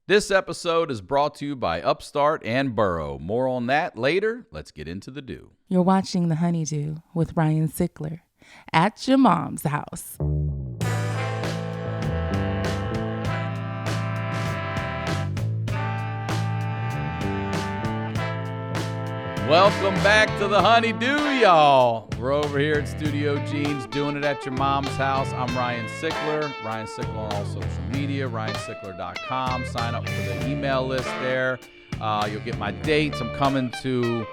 This episode is brought to you by Upstart and Burrow. More on that later. Let's get into the do. You're watching the HoneyDew with Ryan Sickler at your mom's house. Welcome back to the HoneyDew, y'all. We're over here at Studio Jeans doing it at your mom's house. I'm Ryan Sickler. Ryan Sickler on all social media, ryansickler.com. Sign up for the email list there. You'll get my dates. I'm coming to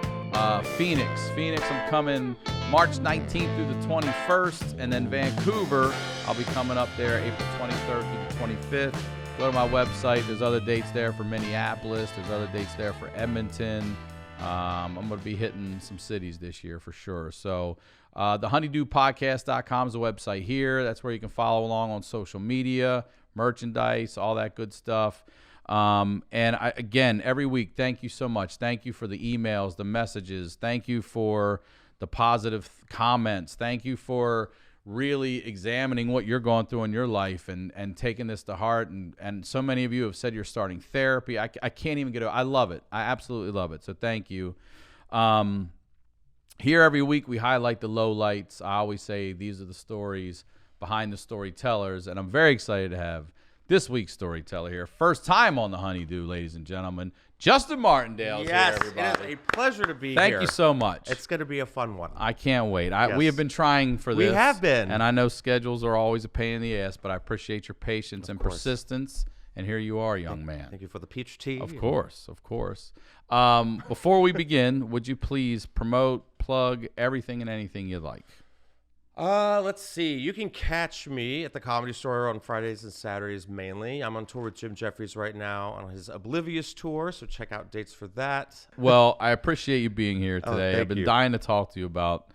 Phoenix. I'm coming March 19th through the 21st. And then Vancouver, I'll be coming up there April 23rd through the 25th. Go to my website. There's other dates there for Minneapolis. There's other dates there for Edmonton. I'm going to be hitting some cities this year for sure. So the honeydewpodcast.com is the website here. That's where you can follow along on social media, merchandise, all that good stuff. Again, every week, thank you so much. Thank you for the emails, the messages. Thank you for the positive comments. Thank you for really examining what you're going through in your life and taking this to heart. And so many of you have said you're starting therapy. I can't even get it. I love it. I absolutely love it. So thank you. Here every week we highlight the lowlights. I always say these are the stories behind the storytellers. And I'm very excited to have this week's storyteller here. First time on the HoneyDew, ladies and gentlemen. Justin Martindale is here, everybody. Yes, it is a pleasure to be here. Thank you so much. It's going to be a fun one. I can't wait. Yes. We have been trying for this. We have been. And I know schedules are always a pain in the ass, but I appreciate your patience and persistence. And here you are, young man. Thank you for the peach tea. Of course. Before we begin, would you please promote, plug everything and anything you'd like? Let's see. You can catch me at the Comedy Store on Fridays and Saturdays mainly. I'm on tour with Jim Jeffries right now on his Oblivious tour, so check out dates for that. Well, I appreciate you being here today. Thank I've been you. dying to talk to you about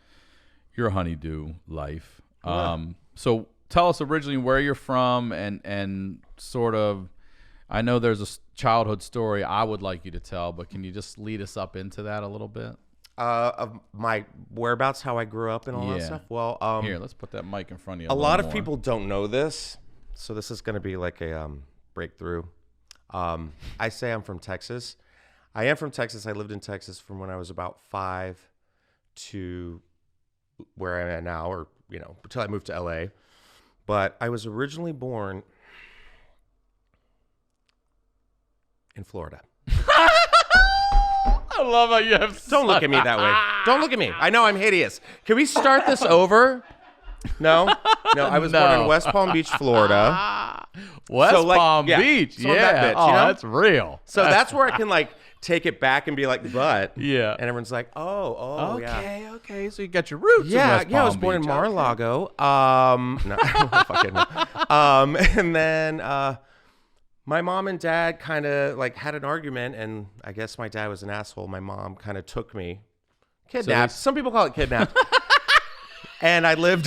your HoneyDew life. Yeah. So tell us originally where you're from and sort of, I know there's a childhood story I would like you to tell, but can you just lead us up into that a little bit? Of my whereabouts, how I grew up and all that stuff. Well, here, let's put that mic in front of you. A lot of people don't know this, so this is going to be like a breakthrough. I say I'm from Texas. I am from Texas. I lived in Texas from when I was about 5 to where I'm at now, or until I moved to LA. But I was originally born in Florida. I love how you have. Don't look at me that way. Don't look at me. I know I'm hideous. Can we start this over? No. I was born in West Palm Beach, Florida. Palm Beach. So that bitch, that's real. So that's where I can take it back and be like, but yeah. And everyone's like, oh, yeah. Okay. So you got your roots. Yeah, in West Palm I was born Beach. in Mar-a-Lago. No, fucking no. And then my mom and dad kind of had an argument, and I guess my dad was an asshole. My mom kind of took me, kidnapped. Some people call it kidnapped. And I lived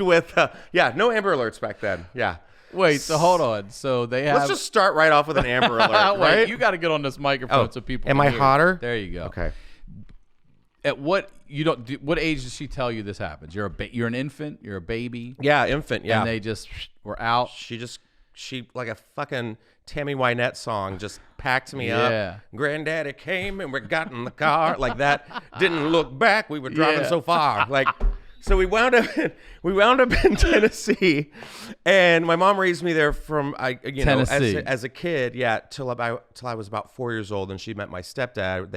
with, no Amber Alerts back then. Yeah. Wait, so hold on. So they have. Let's just start right off with an Amber Alert, Wait, right? you got to get on this microphone so people. Am can I hear. hotter? There you go. Okay. At what what age does she tell you this happens? You're an infant. You're a baby. Yeah, infant. Yeah. And they just were out. She like a fucking Tammy Wynette song just packed me up. Granddaddy came and we got in the car like that. Didn't look back. We were driving so far. So we wound up in Tennessee, and my mom raised me there from Tennessee. as a kid, till I was about 4 years old, and she met my stepdad.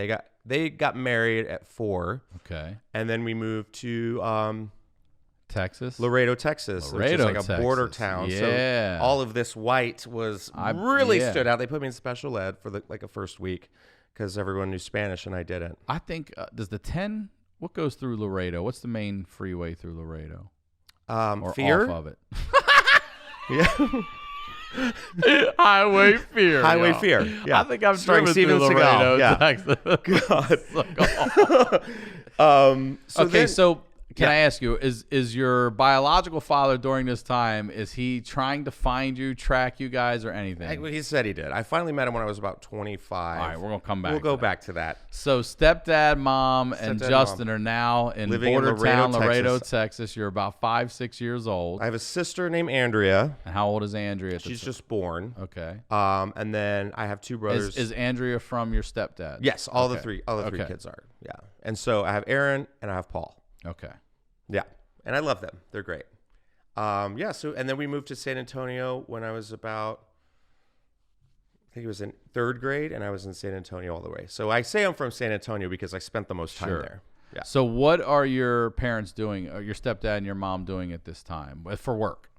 They got married at 4. Okay. And then we moved to Texas, Laredo, Texas, which is like a border town. Yeah. So all of this white was really stood out. They put me in special ed for a first week because everyone knew Spanish and I didn't. I think does the 10. What goes through Laredo? What's the main freeway through Laredo? Or Fear? off of it. Yeah. Highway Fear. Highway Fear. Yeah. I think I'm starring driven through Steven Laredo, Seagal. Yeah. Texas. God. So Can I ask you, is your biological father during this time, is he trying to find you, track you guys, or anything? He said he did. I finally met him when I was about 25. All right, we're going to come back. We'll go back to that. So stepdad, mom, and Justin are now in living in Laredo, Texas. You're about 5-6 years old. I have a sister named Andrea. And how old is Andrea? She's just born. Okay. And then I have two brothers. Is Andrea from your stepdad? Yes, all the three kids are. Yeah. And so I have Aaron and I have Paul. Okay. Yeah. And I love them. They're great. So, and then we moved to San Antonio when I was about, I think it was in 3rd grade, and I was in San Antonio all the way. So I say I'm from San Antonio because I spent the most time there. Yeah. So what are your parents doing, or your stepdad and your mom doing at this time for work?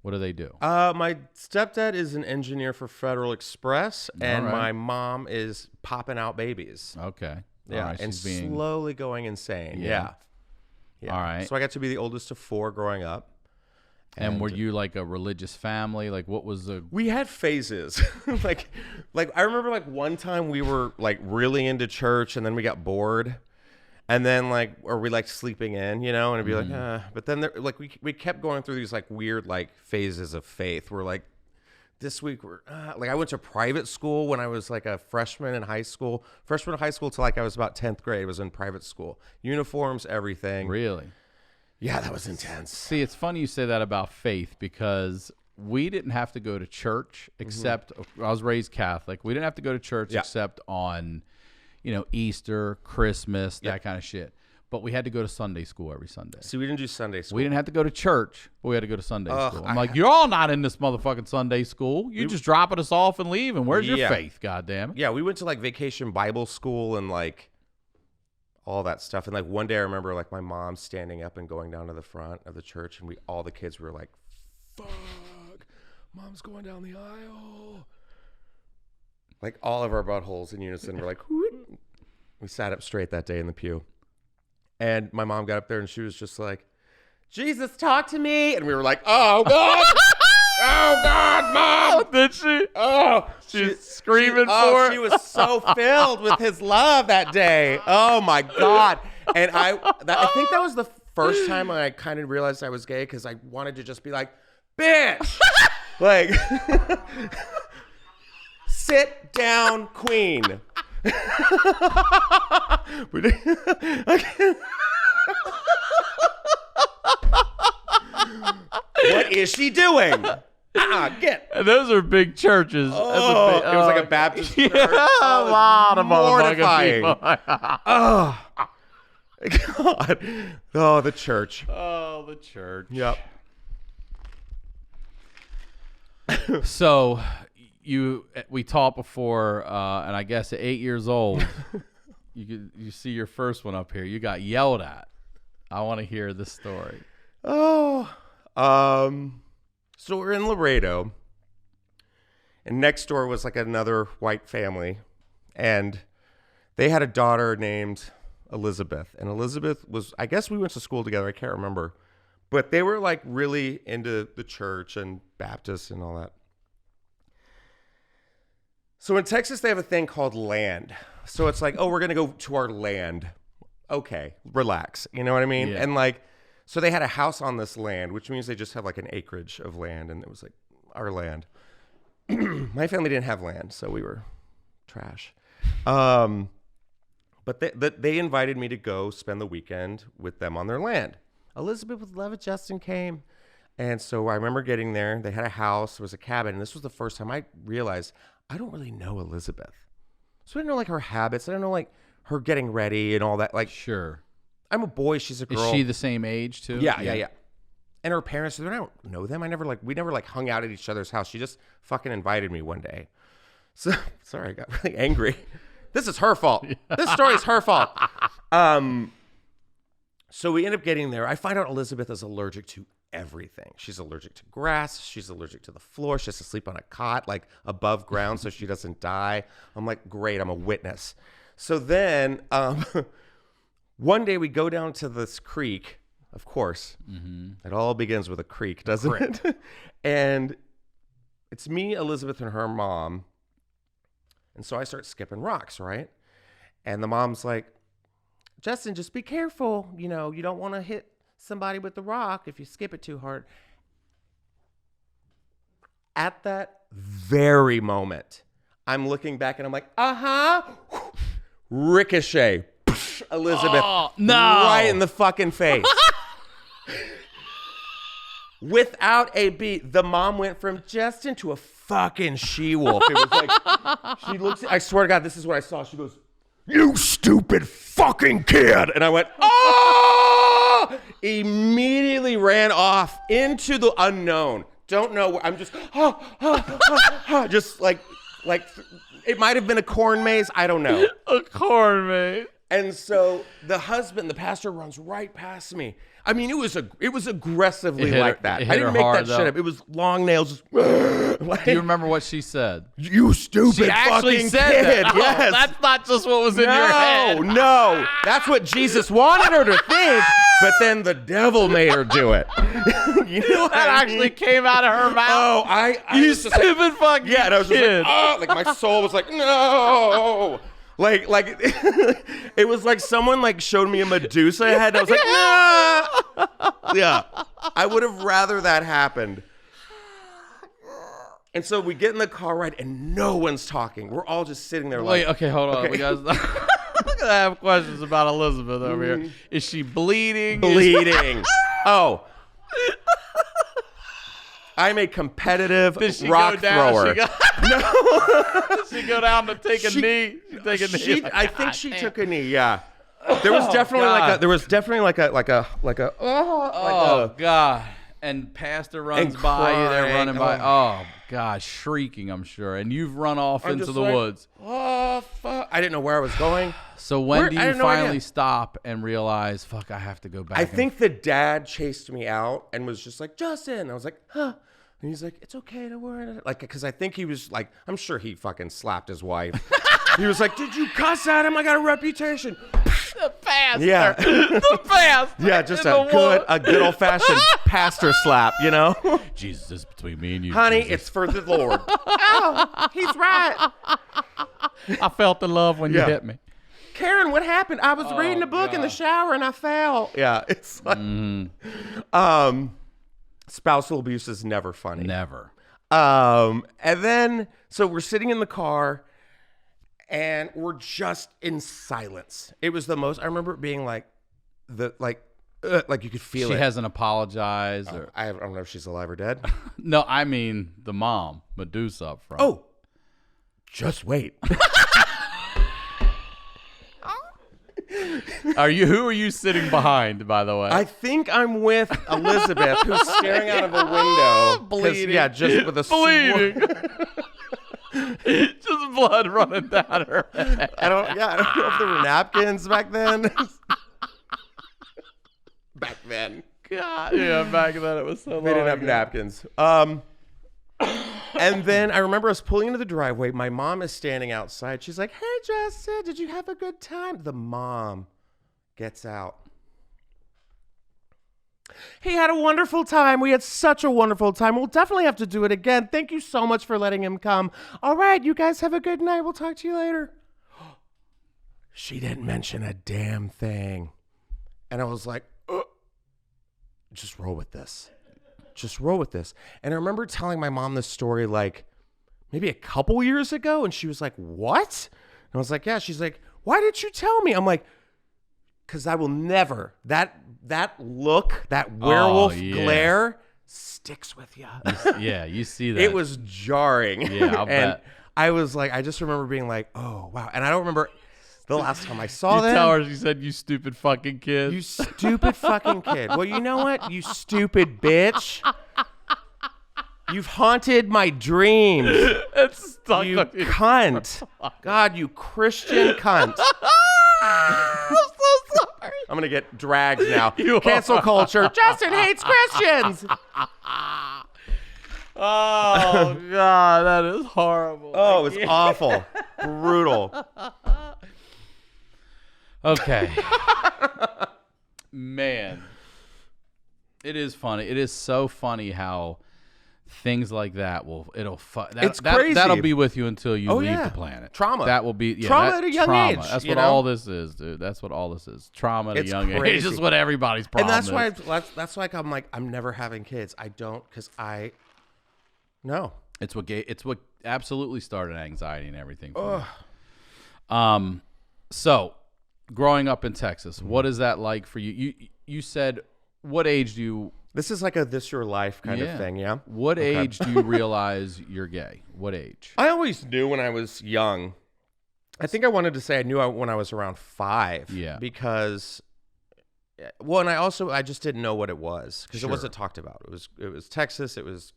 What do they do? My stepdad is an engineer for Federal Express, and right. my mom is popping out babies. Okay. Yeah, All right. and slowly going insane. Yeah. All right. So I got to be the oldest of 4 growing up. And were you like a religious family? Like, what was the? We had phases. like I remember like one time we were like really into church, and then we got bored, and then or we liked sleeping in, and it'd be like, but then we kept going through these like weird like phases of faith. We're like, this week we're I went to private school when I was like a freshman in high school till like I was about 10th grade. I was in private school, uniforms, everything. Really? Yeah, that was intense. See, it's funny you say that about faith, because we didn't have to go to church except I was raised Catholic. We didn't have to go to church except on, Easter, Christmas, that kind of shit. But we had to go to Sunday school every Sunday. See, we didn't do Sunday school. We didn't have to go to church, but we had to go to Sunday school. I'm like, you're all not in this motherfucking Sunday school. You're just dropping us off and leaving. Where's your faith, goddamn it? Yeah, we went to like vacation Bible school and like all that stuff. And like one day I remember like my mom standing up and going down to the front of the church, and all the kids were like, fuck, mom's going down the aisle. Like all of our buttholes in unison were like, whoop. We sat up straight that day in the pew. And my mom got up there and she was just like, Jesus, talk to me. And we were like, oh, God. Oh, God, Mom. Did she? Oh, she's screaming for it. She was so filled with his love that day. Oh, my God. And I think that was the first time I kind of realized I was gay, because I wanted to just be like, bitch. Like, sit down, queen. What is she doing? Get. And those are big churches. Oh, it was like a Baptist church. Yeah, a lot of mortifying. People. Oh, God. Oh, the church. Oh, the church. Yep. So we talked before, and I guess at 8 years old, you see your first one up here. You got yelled at. I want to hear this story. Oh, so we're in Laredo, and next door was like another white family, and they had a daughter named Elizabeth, and Elizabeth was, I guess we went to school together. I can't remember, but they were like really into the church and Baptist and all that. So in Texas, they have a thing called land. So it's like, oh, we're going to go to our land. Okay, relax. You know what I mean? Yeah. And like, so they had a house on this land, which means they just have like an acreage of land, and it was like our land. My family didn't have land, so we were trash. But they invited me to go spend the weekend with them on their land. Elizabeth with Love It Justin came. And so I remember getting there. They had a house. There was a cabin. And this was the first time I realized I don't really know Elizabeth. So I didn't know like her habits. I don't know like her getting ready and all that. Like, Sure. I'm a boy. She's a girl. Is she the same age too? Yeah. And her parents, I don't know them. We never hung out at each other's house. She just fucking invited me one day. So sorry, I got really angry. This is her fault. This story is her fault. So we end up getting there. I find out Elizabeth is allergic to everything. She's allergic to grass. She's allergic to the floor. She has to sleep on a cot, like above ground, so she doesn't die. I'm like, great, I'm a witness. So then one day we go down to this creek, of course. Mm-hmm. It all begins with a creek, doesn't it? And it's me, Elizabeth, and her mom. And so I start skipping rocks, right? And the mom's like, Justin, just be careful. You know, you don't want to hit somebody with the rock if you skip it too hard. At that very moment, I'm looking back and I'm like, ricochet, Elizabeth, no, right in the fucking face. Without a beat, the mom went from Justin to a fucking she-wolf. It was like, she looks, I swear to God, this is what I saw. She goes, "You stupid fucking kid." And I went, "Oh!" Immediately ran off into the unknown. Don't know where, I'm just, just like, it might have been a corn maze. I don't know. A corn maze. And so the husband, the pastor, runs right past me. I mean, it was aggressively like that. I didn't make that shit up. It was long nails. Like, do you remember what she said? "You stupid she actually fucking said kid." That. Yes. Oh, that's not just what was in your head. No. That's what Jesus wanted her to think, but then the devil made her do it. You know that actually came out of her mouth. Oh, I you stupid fucking kid. Yeah, and I was just like, oh, like my soul was like, no. Like it was like someone like showed me a Medusa head. And I was like, nah. Yeah, I would have rather that happened. And so we get in the car ride and no one's talking. We're all just sitting there like, wait, okay, hold on. We guys, I have questions about Elizabeth over here. Is she bleeding? Bleeding. Oh. I'm a competitive rock thrower. Did she go down to take a knee? I think she took a knee. Yeah. There was definitely like a oh God. And pastor runs and by crying. you. They're running by. Oh God, shrieking, I'm sure. And you've run off into the woods. Oh fuck! I didn't know where I was going. So when do you finally stop and realize, fuck, I have to go back? I think the dad chased me out and was just like, "Justin." I was like, "Huh." And he's like, "It's okay, don't worry." Like, because I think he was like, I'm sure he fucking slapped his wife. He was like, "Did you cuss at him? I got a reputation." The pastor. Yeah. The pastor. Yeah, just a good old fashioned pastor slap, you know? Jesus is between me and you. Honey, Jesus. it's for the Lord. Oh, he's right. I felt the love when you hit me. Karen, what happened? I was reading a book in the shower and I fell. Yeah, it's like, spousal abuse is never funny. Never. And then, so we're sitting in the car and we're just in silence. It was the most, I remember it being like, like you could feel it. She hasn't apologized. Or... I don't know if she's alive or dead. No, I mean the mom, Medusa up front. Oh, just wait. Who are you sitting behind, by the way? I think I'm with Elizabeth, who's staring out of a window. Bleeding. Yeah, just with a bleeding. Just blood running down her head. I don't know if there were napkins back then. Back then. God. Yeah, back then it was so long. They didn't have napkins. And then I remember us pulling into the driveway. My mom is standing outside. She's like, "Hey, Justin, did you have a good time?" The mom gets out. "He had a wonderful time. We had such a wonderful time. We'll definitely have to do it again. Thank you so much for letting him come. All right, you guys have a good night. We'll talk to you later." She didn't mention a damn thing. And I was like, just roll with this. Just roll with this. And I remember telling my mom this story like maybe a couple years ago. And she was like, "What?" And I was like, "Yeah." She's like, "Why didn't you tell me?" I'm like, "Because I will never, that look, that werewolf glare sticks with you." Yeah, you see that. It was jarring. Yeah, I'll bet. I was like, I just remember being like, oh, wow. And I don't remember the last time I saw them. You tell her, she said, "You stupid fucking kid." You stupid fucking kid. Well, you know what? You stupid bitch. You've haunted my dreams. It's stuck You on you. cunt. God, you Christian cunt. I'm so sorry. I'm going to get dragged now. You Cancel are. culture. Justin hates Christians. Oh, God, that is horrible. Oh, it was awful. Brutal. Okay. Man. It is funny. It is so funny how things like that It's crazy. That'll be with you until you leave yeah. the planet. Trauma. That will be Trauma at a young age, That's you what know? all this is, dude. That's what all this is. Trauma at a young age. It's just what everybody's problem And is. that's why I'm like, I'm never having kids. I don't, because no. It's what absolutely started anxiety and everything for me. So growing up in Texas, what is that like for you? You said, what age do you... This is like a this your life kind of thing, yeah? What age do you realize you're gay? What age? I always knew when I was young. I think I wanted to say I knew when I was around 5. Yeah. Because, well, and I just didn't know what it was because Sure. it wasn't talked about. It was Texas. It was,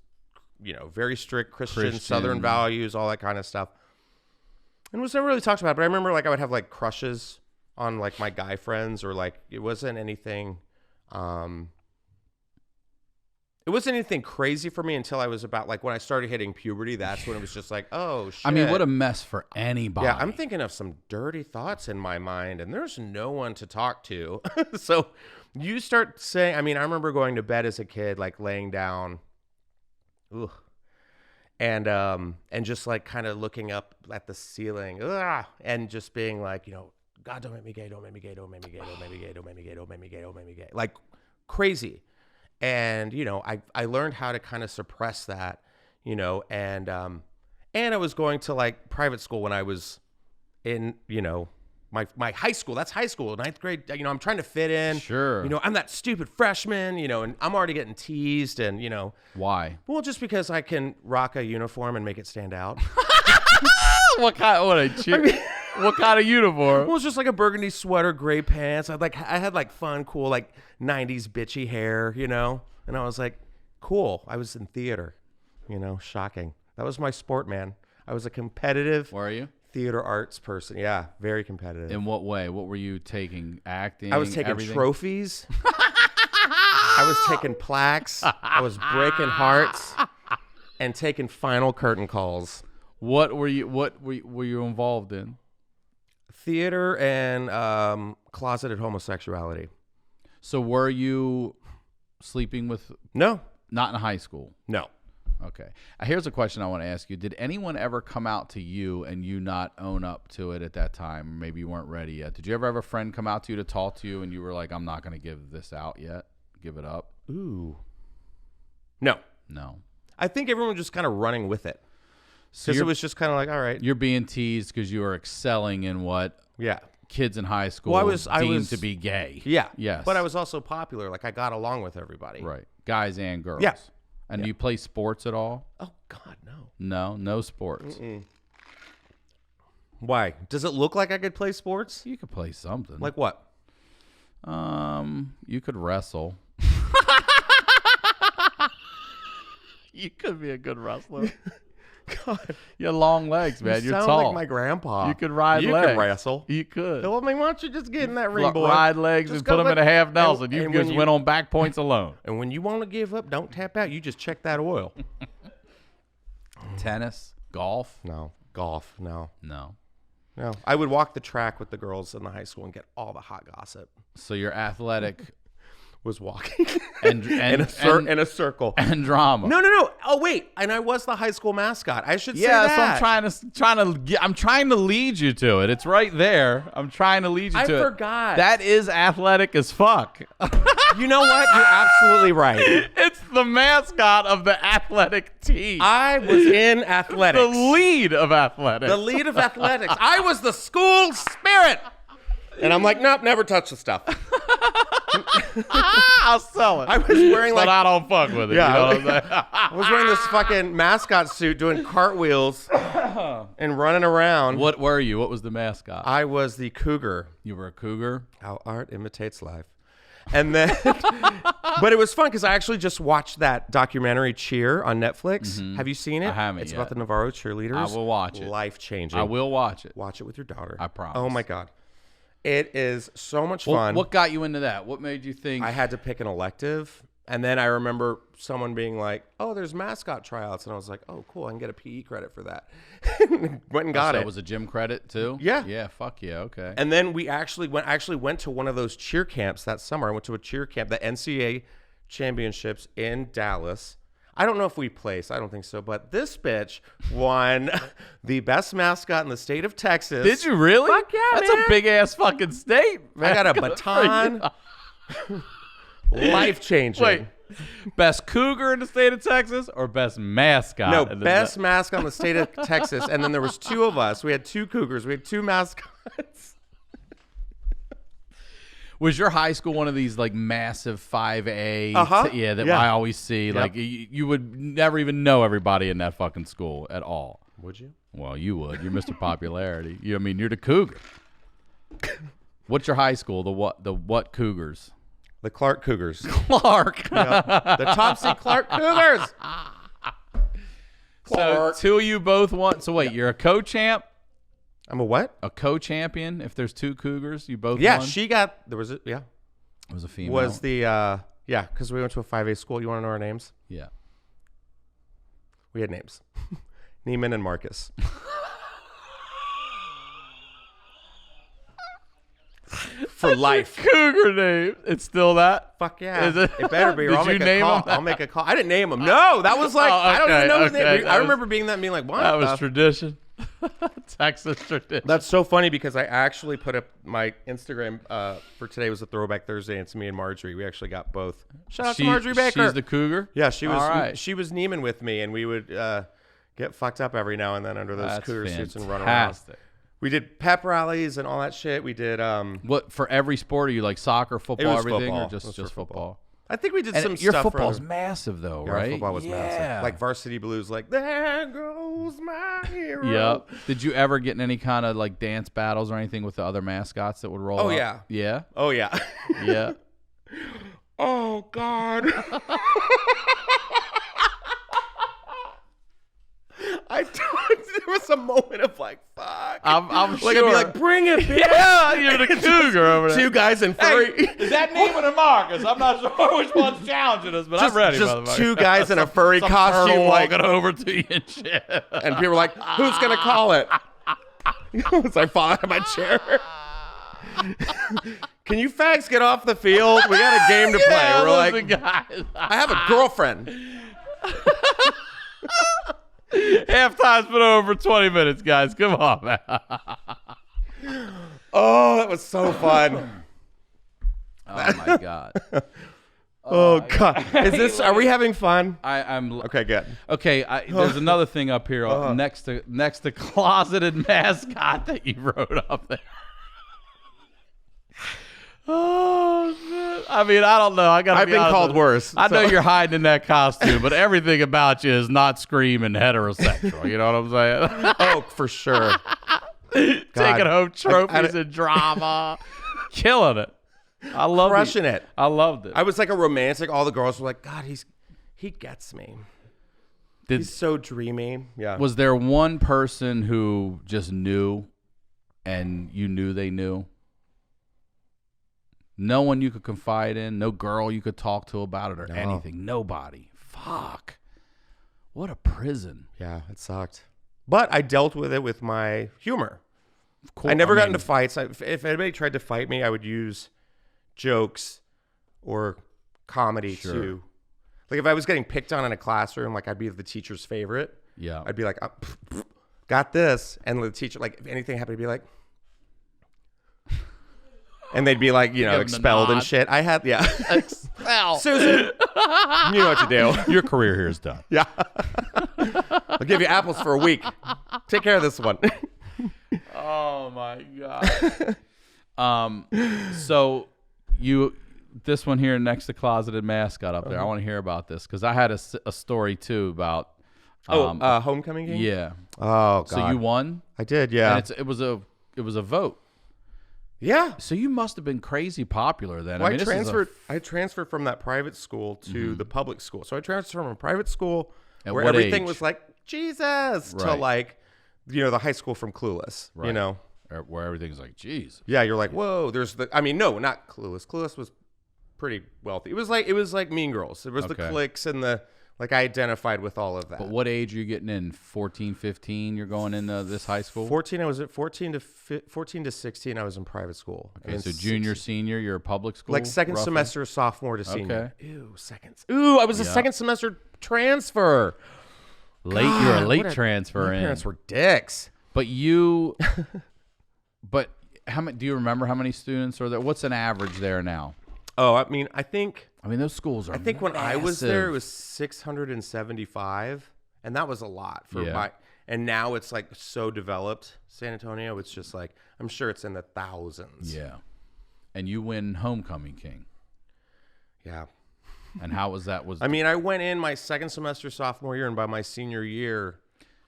very strict Christian, Southern values, all that kind of stuff. And it was never really talked about. But I remember like I would have like crushes on like my guy friends, or like it wasn't anything. It wasn't anything crazy for me until I was about like when I started hitting puberty. That's when it was just like, oh shit. I mean, what a mess for anybody. Yeah, I'm thinking of some dirty thoughts in my mind, and there's no one to talk to. So you start saying, I mean, I remember going to bed as a kid, like laying down, and just like kind of looking up at the ceiling, and just being like, God, don't make me gay, don't make me gay, don't make me gay, don't make me gay, don't make me gay, don't make me gay, don't make me gay, like crazy. And, I learned how to kind of suppress that, and I was going to like private school when I was in, my high school. That's high school, 9th grade. I'm trying to fit in. Sure. I'm that stupid freshman, and I'm already getting teased and, Why? Well, just because I can rock a uniform and make it stand out. What kind of uniform? Well, it's just like a burgundy sweater, gray pants. I had like fun, cool, like 90s bitchy hair, and I was like, cool. I was in theater, shocking. That was my sport, man. I was a competitive Were you? theater arts person. Yeah, very competitive. In what way? What were you taking? Acting? I was taking everything? trophies. I was taking plaques. I was breaking hearts and taking final curtain calls. What were you involved in? Theater and closeted homosexuality. So were you sleeping with? No. Not in high school. No. Okay. Here's a question I want to ask you. Did anyone ever come out to you and you not own up to it at that time? Maybe you weren't ready yet. Did you ever have a friend come out to you to talk to you and you were like, I'm not going to give this out yet? Give it up? Ooh. No. I think everyone was just kind of running with it. Because it was just kind of like, all right. You're being teased because you were excelling in what kids in high school deemed to be gay. Yeah. Yes. But I was also popular. Like, I got along with everybody. Right. Guys and girls. Yeah. And do you play sports at all? Oh, God, no. No sports. Why? Does it look like I could play sports? You could play something. Like what? You could wrestle. You could be a good wrestler. God. You have long legs, man. You You're sound tall. like my grandpa. You could ride legs. You could wrestle. You could. Well, I mean, why don't you just get in that ring, boy? Ride legs Just and go put them in a half Nelson. You and just win on back points alone. And when you want to give up, don't tap out. You just check that oil. Tennis, golf. No. Golf, no. No. I would walk the track with the girls in the high school and get all the hot gossip. So you're athletic. Was walking and in a circle and drama. No. Oh wait, and I was the high school mascot. I should say that. Yeah, so I'm trying to lead you to it. It's right there. I'm trying to lead you to it. I forgot. That is athletic as fuck. You know what? You're absolutely right. It's the mascot of the athletic team. I was in athletics. The lead of athletics. The lead of athletics. I was the school spirit. And I'm like, nope, never touch the stuff. I'll sell it. I was wearing but I don't fuck with it. Yeah, You know what I'm saying? I was wearing this fucking mascot suit doing cartwheels and running around. What were you? What was the mascot? I was the cougar. You were a cougar? How art imitates life. And then, but it was fun because I actually just watched that documentary Cheer on Netflix. Mm-hmm. Have you seen it? I haven't It's yet. about the Navarro cheerleaders. I will watch it. Life-changing. I will watch it. Watch it with your daughter. I promise. Oh, my God. It is so much fun. What got you into that? What made you think? I had to pick an elective. And then I remember someone being like, oh, there's mascot tryouts. And I was like, oh, cool. I can get a PE credit for that. Went and got it. That was a gym credit too? Yeah. Yeah, fuck yeah, okay. And then we actually went to one of those cheer camps that summer. I went to a cheer camp, the NCAA championships in Dallas. I don't know if we placed. I don't think so. But this bitch won the best mascot in the state of Texas. Did you really? Fuck yeah, That's man. a big ass fucking state, man. I got a Good for baton. you. Life changing. Wait, best cougar in the state of Texas or best mascot? No, in the- best mascot in the state of Texas. And then there was 2 of us. We had 2 cougars. We had 2 mascots. Was your high school one of these like massive 5A? Uh-huh. Yeah, that Yeah. I always see. Yep. Like you would never even know everybody in that fucking school at all. Would you? Well, you would. You're Mr. Popularity. I mean, you're the cougar. What's your high school? The what Cougars? The Clark Cougars. Clark. Yep. The Topsy Clark Cougars. So Clark. 2 of you both won. So wait, you're a co-champ, I'm a what? a co-champion. If there's 2 cougars, you both Yeah, won? she got. There was a, yeah. It was a female. Was the yeah? Because we went to a 5A school. You want to know our names? Yeah. We had names. Neiman and Marcus. For life. Cougar name. It's still that? Fuck yeah. Is it? It better be, or Did I'll you make a name call. him? I'll make a call. I didn't name him. No, that was like, Oh, I don't even okay, know his okay. name. That I was- remember being that and being like, what? That was tradition. Texas tradition. That's so funny because I actually put up my Instagram for today was a Throwback Thursday, and it's me and Marjorie. We actually got both. Shout out to Marjorie Baker. She's the cougar? Yeah, she was. All right. She was Neiman with me, and we would get fucked up every now and then under those That's cougar suits and run around. fantastic. We did pep rallies and all that shit. We did. What, for every sport? Are you like soccer, football, was everything? football. Or It was just for football? I think we did And some your stuff. football's for other- massive, though, Yeah, right? our football was yeah. massive. Like Varsity Blues, like there goes my hero. Yep. Did you ever get in any kind of like dance battles or anything with the other mascots that would roll Oh, up? yeah. Yeah? Oh yeah. Yeah. Oh God. There was a moment of like, fuck. I'm like sure. I'd be like, bring it, bitch. yeah, you're the cougar over there. 2 guys in furry. Is that Neiman or Marcus? I'm not sure which one's challenging us, but I'm ready, Just motherfucker. 2 guys in a furry Some costume, turtle like, walking over to you and shit. and people were like, who's gonna call it? So I fall out of my chair. Can you fags get off the field? We got a game to play. Yeah, We're listen, like, guys. I have a girlfriend. Halftime's been over 20 minutes, guys. Come on, man. Oh, that was so fun. Oh my god. Oh God. Is this? Are we having fun? I'm Okay, good. okay. There's another thing up here next to closeted mascot that you wrote up there. Oh shit! I mean, I don't know. I've been called worse. I know so- you're hiding in that costume, but everything about you is not screaming heterosexual. You know what I'm saying? Oh, for sure. Taking home trophies I- and drama, killing it. I love Crushing it. I loved it. I was like a romantic. All the girls were like, God, he gets me. He's so dreamy. Yeah. Was there one person who just knew, and you knew they knew? No one you could confide in, no girl you could talk to about it or anything. Nobody. Fuck. What a prison. Yeah, it sucked. But I dealt with it with my humor. Of course, I never got into fights. If anybody tried to fight me, I would use jokes or comedy to. Like if I was getting picked on in a classroom, like I'd be the teacher's favorite. Yeah. I'd be like, got this. And the teacher, like if anything happened, I'd be like, and they'd be like, Give 'em the expelled and nod. shit. I had, yeah. Expel. Susan, you know what to do. Your career here is done. Yeah. I'll give you apples for a week. Take care of this one. Oh my god. So this one here next to closeted mascot up there. I want to hear about this because I had a story too about. Homecoming game? Yeah. Oh God. So you won. I did, yeah. And it was a vote. Yeah. So you must have been crazy popular then. Well, I mean, this is I transferred from that private school to the public school. So I transferred from a private school At where what everything age? was like Jesus to Right. like, the high school from Clueless, Right. Where everything's like, geez. Yeah, you're like, whoa, no, not Clueless. Clueless was pretty wealthy. It was like Mean Girls. It was the Okay. cliques and the Like I identified with all of that. But what age are you getting in? 14, 15? You're going into this high school? 14. I was at 14 to 16. I was in private school. Okay, so junior, senior, you're a public school? Like second roughly? semester, sophomore to senior. Okay. Ew, seconds. Ooh, I was a second semester transfer. You're a late transfer my in. parents were dicks. But but how many? Do you remember how many students are there? What's an average there now? Oh, I mean, I think those schools are. when I was massive. there, it was 675, and that was a lot for my. And now it's like so developed, San Antonio. It's just like I'm sure it's in the thousands. Yeah, and you win homecoming king. Yeah. And how was that? I mean, I went in my second semester sophomore year, and by my senior year,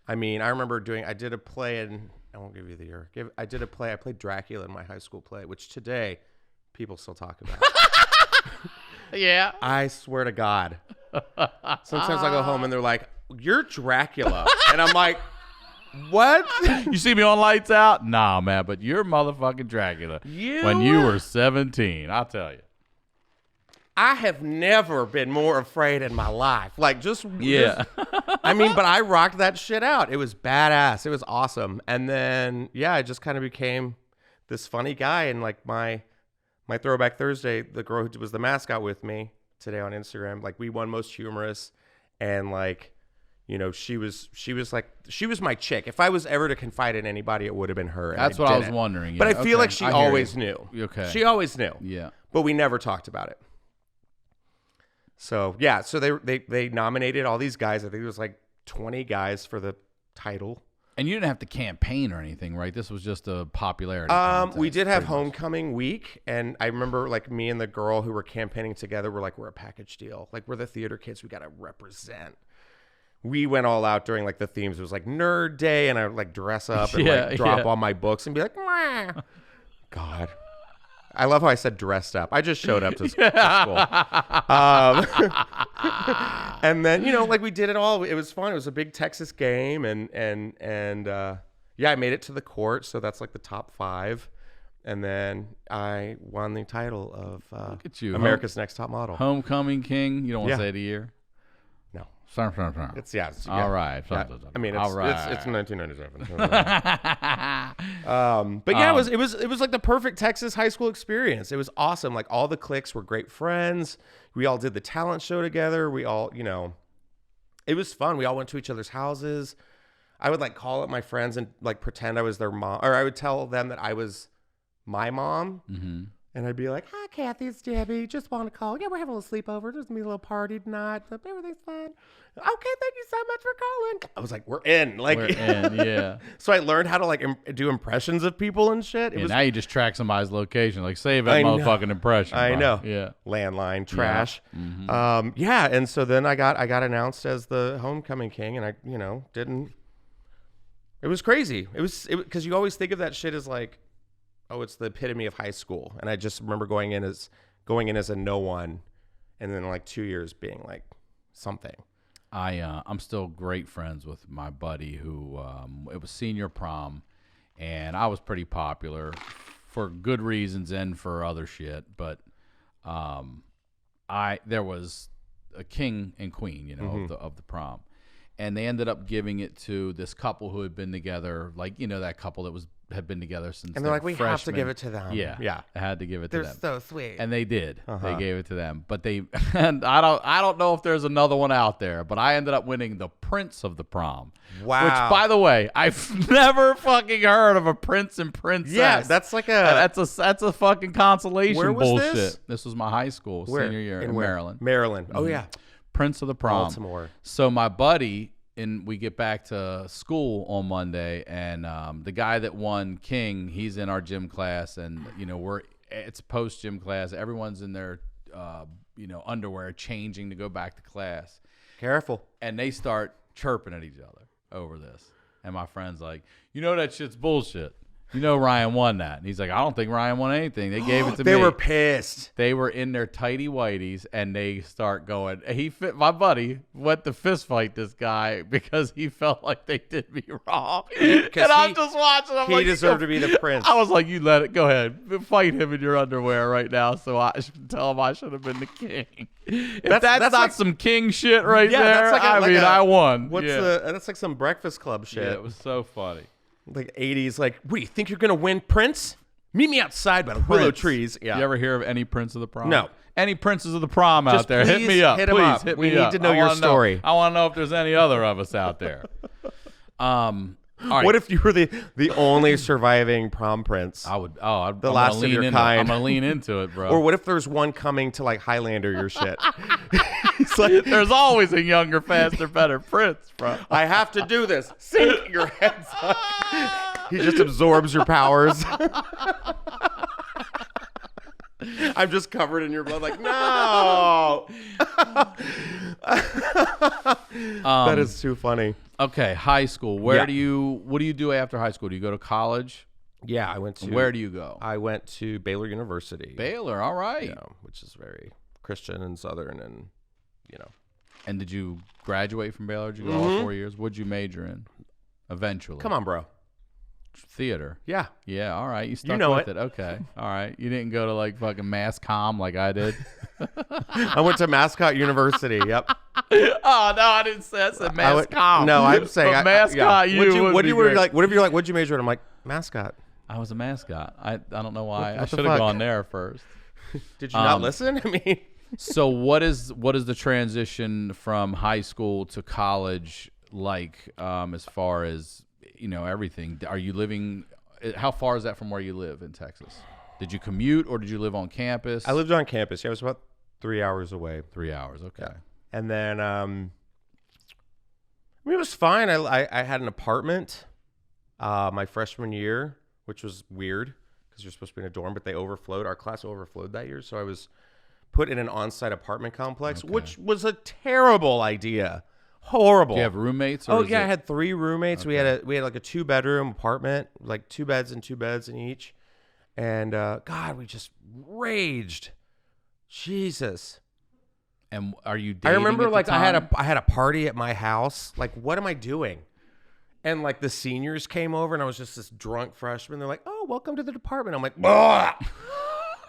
I mean, I remember I did a play, and I won't give you the year. I did a play. I played Dracula in my high school play, which today people still talk about. Yeah. I swear to God. Sometimes I go home and they're like, "You're Dracula," and I'm like, "What?" You see me on Lights Out? Nah, man, but you're motherfucking Dracula. When you were 17, I'll tell you. I have never been more afraid in my life. Like, I mean, but I rocked that shit out. It was badass. It was awesome. And then, I just kind of became this funny guy. And like my Throwback Thursday, the girl who was the mascot with me today on Instagram, like we won most humorous. And like, you know, she was my chick. If I was ever to confide in anybody, it would have been her. That's what I was wondering. Yeah. But I feel like she always knew. Okay. She always knew. Yeah. But we never talked about it. So so they nominated all these guys. I think it was like 20 guys for the title. And you didn't have to campaign or anything, right? This was just a popularity contest, we did have homecoming week, and I remember like me and the girl who were campaigning together were like, we're a package deal. Like we're the theater kids. We got to represent. We went all out during like the themes. It was like nerd day, and I would like dress up and drop all my books and be like, "Mwah." God. I love how I said dressed up. I just showed up to school. And then, you know, like we did it all. It was fun. It was a big Texas game. And I made it to the court. So that's like the top 5. And then I won the title of Look at you. America's Next Top Model. Homecoming king. You don't want to say the year? No. It's all right. I mean, all right. It's 1997. But yeah, it was like the perfect Texas high school experience. It was awesome. Like all the cliques were great friends. We all did the talent show together. We all, you know, it was fun. We all went to each other's houses. I would like call up my friends and like pretend I was their mom, or I would tell them that I was my mom. Mm-hmm. And I'd be like, "Hi, Kathy, it's Debbie. Just want to call. Yeah, we're having a little sleepover. There's going to be a little party tonight. But everything's fine. Okay, thank you so much for calling." I was like, we're in. Yeah. So I learned how to like do impressions of people and shit. Now you just track somebody's location. Like, save that motherfucking impression. I know. Yeah. Landline, trash. Yeah. Mm-hmm. And so then I got announced as the homecoming king, and I, you know, didn't. It was crazy. It was because you always think of that shit as like, oh, it's the epitome of high school. And I just remember going in as a no one, and then like 2 years being like something. I'm still great friends with my buddy who it was senior prom, and I was pretty popular for good reasons and for other shit. But there was a king and queen, you know, mm-hmm. of the prom, and they ended up giving it to this couple who had been together, like, you know, that couple that had been together since. And they're like, we freshmen. have to give it to them. Yeah. I had to give it to them. They're so sweet. And they did. They gave it to them. But and I don't know if there's another one out there, but I ended up winning the Prince of the Prom. Wow. Which, by the way, I've never fucking heard of a prince and princess. Yeah, that's like that's a fucking consolation where was bullshit. This? This was my high school senior year in Maryland. Maryland. Oh yeah. Prince of the Prom. Baltimore. So my buddy, and we get back to school on Monday, and the guy that won king, he's in our gym class, and you know it's post gym class. Everyone's in their underwear, changing to go back to class. Careful. And they start chirping at each other over this, and my friend's like, "You know that shit's bullshit. You know Ryan won that. And he's like, I don't think Ryan won anything. They gave it to me. They were pissed. They were in their tighty whities, and they start going. My buddy went to fist fight this guy because he felt like they did me wrong. And I'm just watching. I'm he like, deserved to be the prince. I was like, you let it. Go ahead. Fight him in your underwear right now so I should tell him I should have been the king. If that's not like, some king shit right there, that's like I won. That's like some Breakfast Club shit. Yeah, it was so funny. Like 80s, like, what, do you think you're going to win, Prince? Meet me outside by the willow trees. Yeah. You ever hear of any Prince of the Prom? No. Any princes of the prom out there, hit me up. Hit him up. We need to know your story. I want to know if there's any other of us out there. All right. What if you were the only surviving prom prince? I would. I'm last of your kind. I'm gonna lean into it, bro. Or what if there's one coming to like Highlander your shit? It's like, there's always a younger, faster, better prince, bro. I have to do this. Sink your heads up. He just absorbs your powers. I'm just covered in your blood. Like, no. That is too funny. Okay, high school. What do you do after high school? Do you go to college? Yeah, I went to. Where do you go? I went to Baylor University. Baylor, all right. Yeah, which is very Christian and Southern, and you know. And did you graduate from Baylor? Did you go all 4 years? What'd you major in? Eventually. Come on, bro. Theater. Yeah. Yeah, all right. You stuck know with it. Okay. All right. You didn't go to like fucking mass comm like I did. I went to Mascot University. Yep. Oh no, I didn't say that's a mass comm. No, I'm saying mascot. Yeah. What do you like? What if you're like? What'd you major in? I'm like mascot. I was a mascot. I don't know why. I the should have fuck? Gone there first. Did you not listen? I mean, so what is the transition from high school to college like? As far as everything. Are you living? How far is that from where you live in Texas? Did you commute or did you live on campus? I lived on campus. Yeah, I was about 3 hours away. 3 hours. Okay. Yeah. And then, I mean, it was fine. I had an apartment my freshman year, which was weird because you're supposed to be in a dorm, but they overflowed. Our class overflowed that year, so I was put in an on-site apartment complex, which was a terrible idea. Horrible. Do you have roommates? I had 3 roommates. Okay. We had like a 2-bedroom apartment, like 2 beds and 2 beds in each. And God, we just raged. Jesus. And are you dating? I remember at the time? I had a party at my house. Like, what am I doing? And like the seniors came over and I was just this drunk freshman. They're like, "Oh, welcome to the department." I'm like,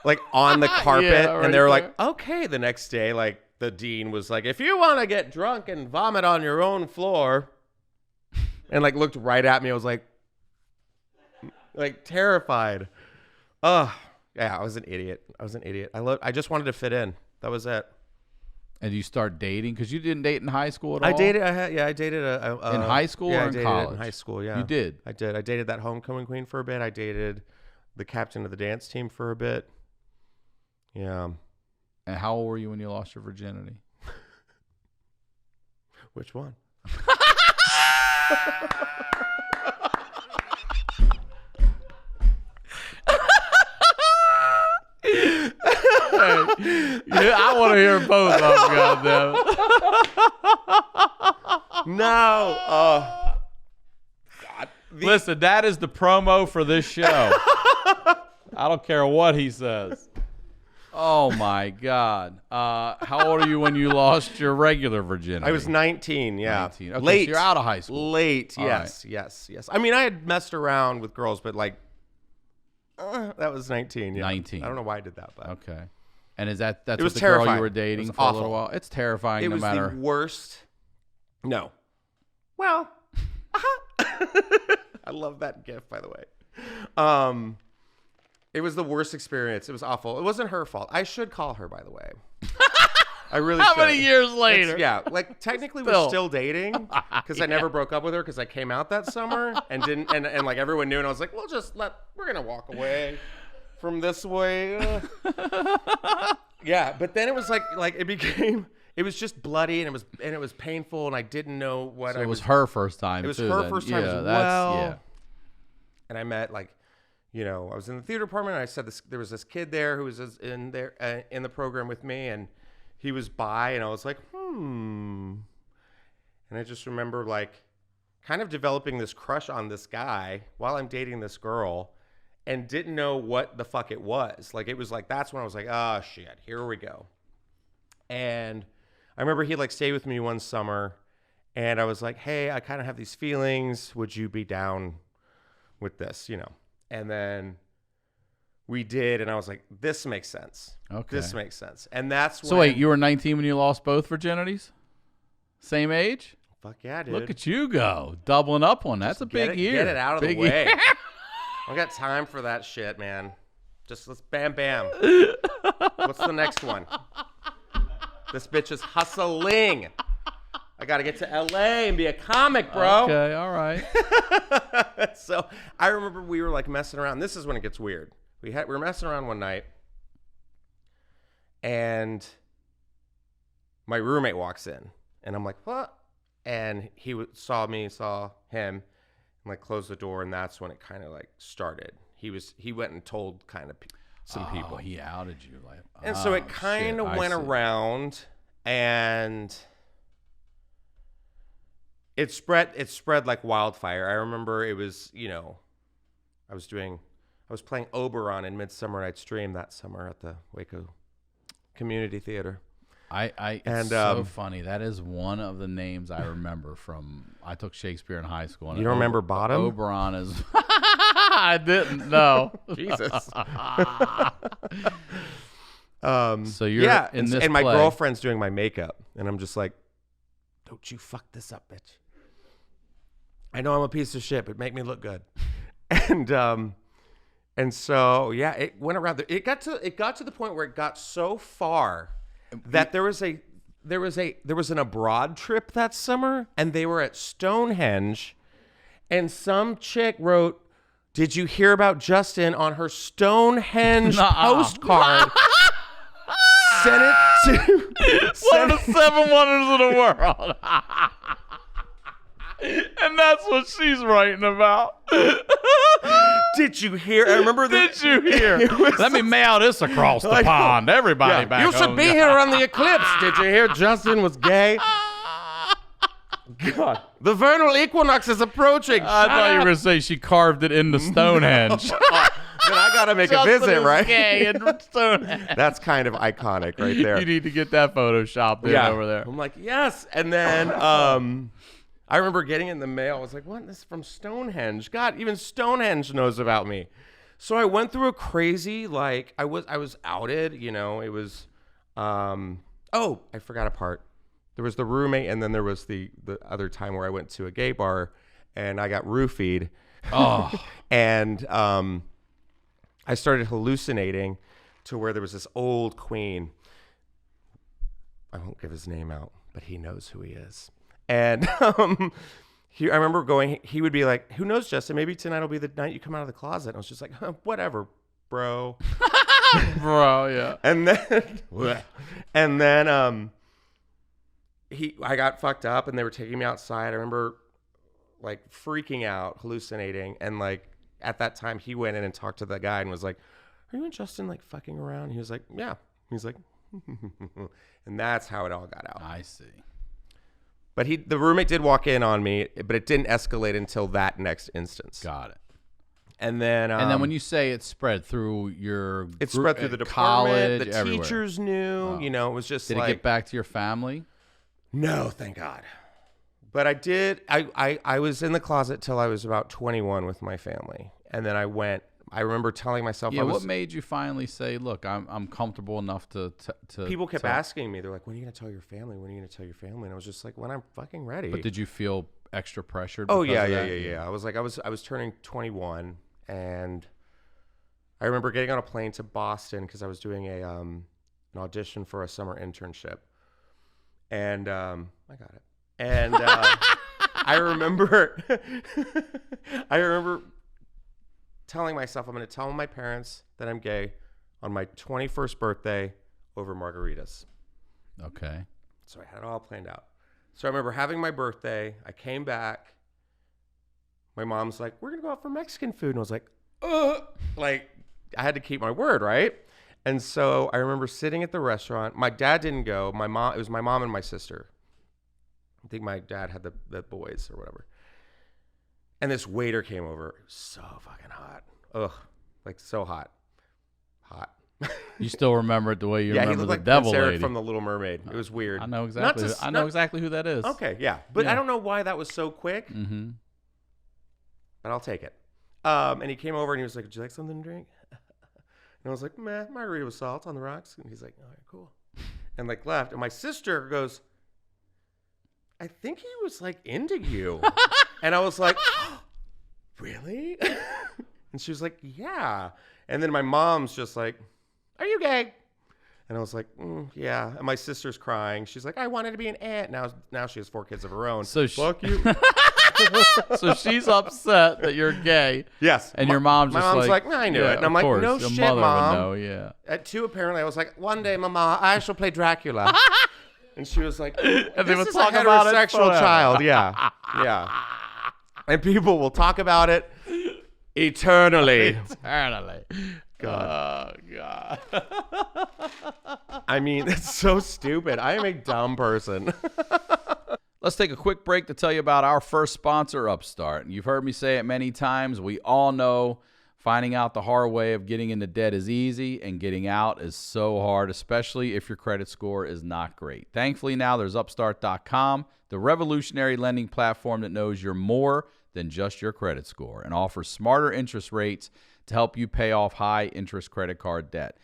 like on the carpet. Yeah, and they were like, "Okay." The next day, like the dean was like, "If you want to get drunk and vomit on your own floor," and like looked right at me. I was like terrified. Yeah, I was an idiot. I just wanted to fit in. That was it. And you start dating because you didn't date in high school at all. I dated in high school or in college. In high school. Yeah, you did. I did. I dated that homecoming queen for a bit. I dated the captain of the dance team for a bit. Yeah. And how old were you when you lost your virginity? Which one? I want to hear both of them, goddamn. No. God. Listen, that is the promo for this show. I don't care what he says. Oh my God. How old are you when you lost your regular virginity? I was 19, yeah. 19. Okay, late. So you're out of high school. Late, All yes, right. yes. I mean, I had messed around with girls, but like, that was 19, yeah. 19. I don't know why I did that, but. Okay. And that's It was what the terrifying. girl you were dating for a little while? It's terrifying It no was matter. the worst. No. Well, I love that gif, by the way. It was the worst experience. It was awful. It wasn't her fault. I should call her, by the way. I really How should. many years later? Yeah, like technically we're still dating because I never broke up with her because I came out that summer and didn't and like everyone knew and I was like, we're gonna walk away from this way. Yeah, but then it was like it was just bloody and it was painful and I didn't know what So it was her first time. It was too, her then. first time Yeah, as that's well. yeah. And I met I was in the theater department. And I said there was this kid there who was in the program with me, and he was bi, and I was like, And I just remember like kind of developing this crush on this guy while I'm dating this girl and didn't know what the fuck it was. Like, it was like, that's when I was like, oh shit, here we go. And I remember he like stayed with me one summer and I was like, hey, I kind of have these feelings. Would you be down with this, you know? And then we did. And I was like, this makes sense. Okay. This makes sense. And that's when. So wait, you were 19 when you lost both virginities? Same age? Fuck yeah, dude. Look at you go. Doubling up one. That's a big year. Get it out of big the way. Year. I got time for that shit, man. Just let's bam, bam. What's the next one? This bitch is hustling. I got to get to LA and be a comic, bro. Okay, all right. So I remember we were like messing around. This is when it gets weird. We were messing around one night and my roommate walks in and I'm like, what? And he saw him and like closed the door. And that's when it kind of like started. He went and told kind of some people. He outed you. Like, and so it kind of went around and it spread like wildfire. I remember it was, you know, I was playing Oberon in Midsummer Night's Dream that summer at the Waco Community Theater. It's so funny. That is one of the names I remember from. I took Shakespeare in high school. And you don't remember Bottom? Oberon is. I didn't know. Jesus. So you're in this and my play. girlfriend's doing my makeup, and I'm just like, "Don't you fuck this up, bitch." I know I'm a piece of shit, but make me look good. And so yeah, it went around. It got to the point where it got so far that there was an abroad trip that summer, and they were at Stonehenge, and some chick wrote, "Did you hear about Justin?" on her Stonehenge postcard. Sent it to one of the 7 wonders of the world. And that's what she's writing about. Did you hear? I remember Did you hear? Let me mail this across the pond. Everybody back You should home. be here on the eclipse. Did you hear Justin was gay? God. The vernal equinox is approaching. I thought you were going to say she carved it into Stonehenge. Then I got to make a visit, right? Gay in Stonehenge. That's kind of iconic right there. You need to get that photoshopped in over there. I'm like, yes. And then I remember getting it in the mail. I was like, what? This is from Stonehenge. God, even Stonehenge knows about me. So I went through a crazy, like, I was outed, you know. It was, I forgot a part. There was the roommate, and then there was the other time where I went to a gay bar, and I got roofied. Oh. And I started hallucinating to where there was this old queen. I won't give his name out, but he knows who he is. And I remember going, he would be like, who knows, Justin, maybe tonight will be the night you come out of the closet. And I was just like, whatever, bro. Bro, yeah. And then I got fucked up and they were taking me outside. I remember like freaking out, hallucinating. And like at that time he went in and talked to the guy and was like, are you and Justin like fucking around? He was like, yeah. He's like, and that's how it all got out. I see. But the roommate did walk in on me, but it didn't escalate until that next instance. Got it. And then when you say it spread through your it spread through the college, department, the everywhere. teachers knew, Oh. you know, it was just Did like, it get back to your family? No, thank God. But I did, I was in the closet till I was about 21 with my family. And then I remember telling myself, what made you finally say, look, I'm comfortable enough to people kept asking me, they're like, when are you going to tell your family? When are you going to tell your family? And I was just like, when I'm fucking ready. But did you feel extra pressured? Oh, because yeah. of that? I was like, I was turning 21 and I remember getting on a plane to Boston because I was doing an audition for a summer internship. And I got it. And I remember telling myself I'm going to tell my parents that I'm gay on my 21st birthday over margaritas. Okay. So I had it all planned out. So I remember having my birthday. I came back. My mom's like, we're going to go out for Mexican food. And I was like, like I had to keep my word, right? And so I remember sitting at the restaurant. My dad didn't go. It was my mom and my sister. I think my dad had the boys or whatever. And this waiter came over. So fucking hot. Ugh. Like so hot. Hot. You still remember it the way you Yeah, he remember looked the like devil Prince Eric lady from The Little Mermaid. It was weird. I know exactly. I know exactly who that is. Okay, yeah, but Yeah. I don't know why that was so quick. Mm-hmm. But I'll take it. And he came over and he was like, "Would you like something to drink?" And I was like, "Meh, margarita with salt on the rocks." And he's like, "All right, cool." And like left. And my sister goes, "I think he was like into you." And I was like, "Really?" And she was like, "Yeah." And then my mom's just like, "Are you gay?" And I was like, "Yeah." And my sister's crying. She's like, "I wanted to be an aunt." Now she has 4 kids of her own. So fuck you. So she's upset that you're gay. Yes. And your mom's just like, "I knew it." And I'm like, course, "No your shit, mother Mom." would know, yeah. At 2, apparently, I was like, "One day, Mama, I shall play Dracula." And she was like, And they "This would is a talk about it heterosexual forever. child." Yeah. Yeah. And people will talk about it eternally. Eternally. God. Oh, God. I mean, it's so stupid. I am a dumb person. Let's take a quick break to tell you about our first sponsor, Upstart. You've heard me say it many times. We all know finding out the hard way of getting into debt is easy, and getting out is so hard, especially if your credit score is not great. Thankfully, now there's Upstart.com, the revolutionary lending platform that knows you're more than just your credit score and offers smarter interest rates to help you pay off high-interest credit card debt.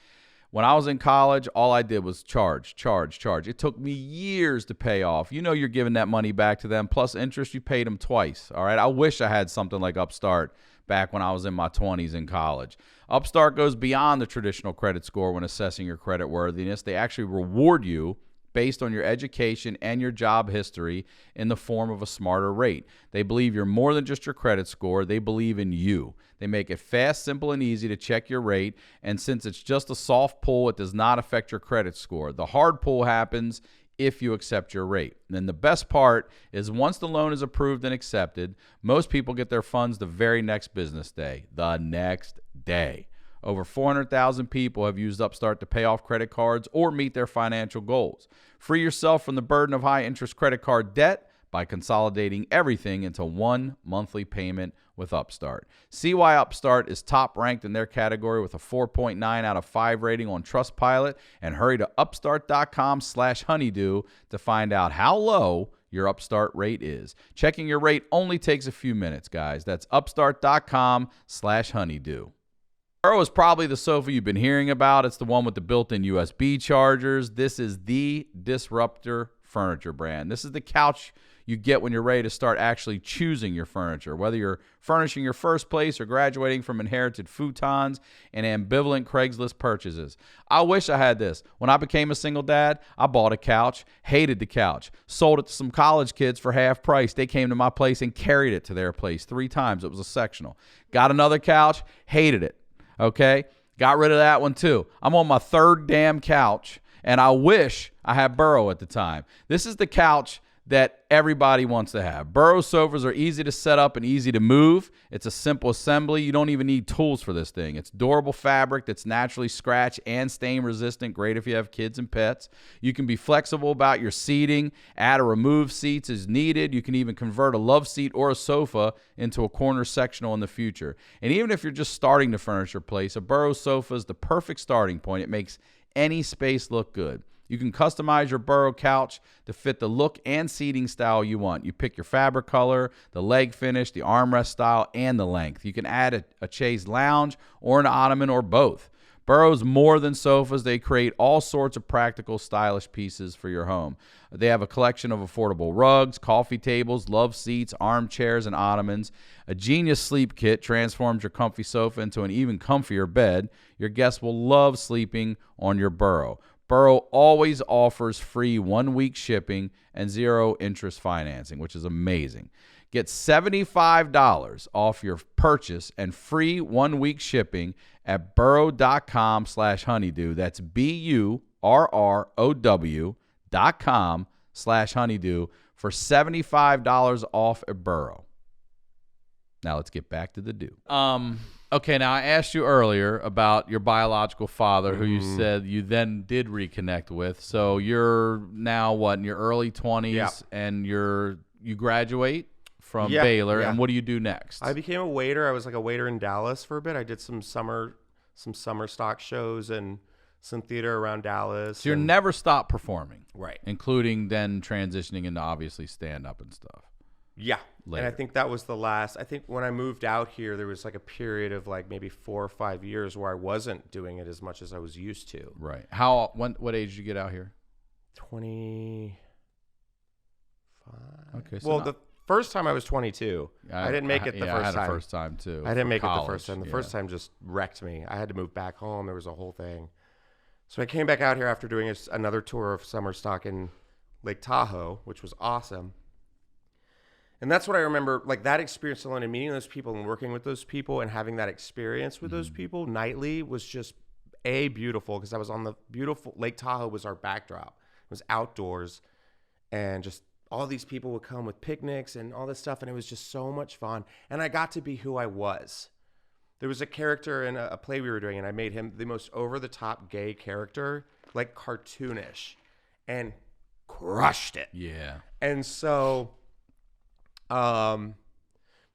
When I was in college, all I did was charge. It took me years to pay off. You know you're giving that money back to them, plus interest, you paid them twice, all right? I wish I had something like Upstart back when I was in my 20s in college. Upstart goes beyond the traditional credit score when assessing your credit worthiness. They actually reward you based on your education and your job history in the form of a smarter rate. They believe you're more than just your credit score. They believe in you. They make it fast, simple, and easy to check your rate. And since it's just a soft pull, it does not affect your credit score. The hard pull happens if you accept your rate. And then the best part is once the loan is approved and accepted, most people get their funds the very next business day, the next day. Over 400,000 people have used Upstart to pay off credit cards or meet their financial goals. Free yourself from the burden of high-interest credit card debt by consolidating everything into one monthly payment with Upstart. See why Upstart is top ranked in their category with a 4.9 out of 5 rating on Trustpilot, and hurry to upstart.com/honeydew to find out how low your Upstart rate is. Checking your rate only takes a few minutes, guys. That's upstart.com/honeydew. Burrow is probably the sofa you've been hearing about. It's the one with the built-in USB chargers. This is the disruptor furniture brand. This is the couch you get when you're ready to start actually choosing your furniture. Whether you're furnishing your first place or graduating from inherited futons and ambivalent Craigslist purchases. I wish I had this. When I became a single dad, I bought a couch, hated the couch, sold it to some college kids for half price. They came to my place and carried it to their place 3 times. It was a sectional. Got another couch, hated it. Okay, got rid of that one too. I'm on my 3rd damn couch, and I wish I had Burrow at the time. This is the couch that everybody wants to have. Burrow sofas are easy to set up and easy to move. It's a simple assembly. You don't even need tools for this thing. It's durable fabric that's naturally scratch and stain resistant. Great if you have kids and pets. You can be flexible about your seating, add or remove seats as needed. You can even convert a love seat or a sofa into a corner sectional in the future. And even if you're just starting to furnish your place, a Burrow sofa is the perfect starting point. It makes any space look good. You can customize your Burrow couch to fit the look and seating style you want. You pick your fabric color, the leg finish, the armrest style, and the length. You can add a chaise lounge or an ottoman or both. Burrow's more than sofas. They create all sorts of practical, stylish pieces for your home. They have a collection of affordable rugs, coffee tables, love seats, armchairs, and ottomans. A genius sleep kit transforms your comfy sofa into an even comfier bed. Your guests will love sleeping on your Burrow. Burrow always offers free 1-week shipping and 0 interest financing, which is amazing. Get $75 off your purchase and free 1-week shipping at burrow.com/honeydew. That's BURROW.com/honeydew for $75 off at Burrow. Now let's get back to the do. Okay, now I asked you earlier about your biological father, who you said you then did reconnect with. So you're now what, in your early 20s, Yeah. and you graduate from Baylor. Yeah. And what do you do next? I became a waiter. I was like a waiter in Dallas for a bit. I did some summer stock shows and some theater around Dallas. So you're never stopped performing. Right. Including then transitioning into obviously stand-up and stuff. Yeah. Later. And I think that was the last. I think when I moved out here, there was like a period of like maybe 4 or 5 years where I wasn't doing it as much as I was used to. Right. What age did you get out here? 25. Okay. So well, the first time I was 22. I didn't make it the first time. I had a first time too. I didn't make college. it the first time. The first time just wrecked me. I had to move back home. There was a whole thing. So I came back out here after doing another tour of summer stock in Lake Tahoe, which was awesome. And that's what I remember, like that experience alone and meeting those people and working with those people and having that experience with those people nightly was just beautiful, because I was on the beautiful Lake Tahoe was our backdrop. It was outdoors, and just all these people would come with picnics and all this stuff, and it was just so much fun. And I got to be who I was. There was a character in a play we were doing, and I made him the most over-the-top gay character, like cartoonish, and crushed it. Yeah. And so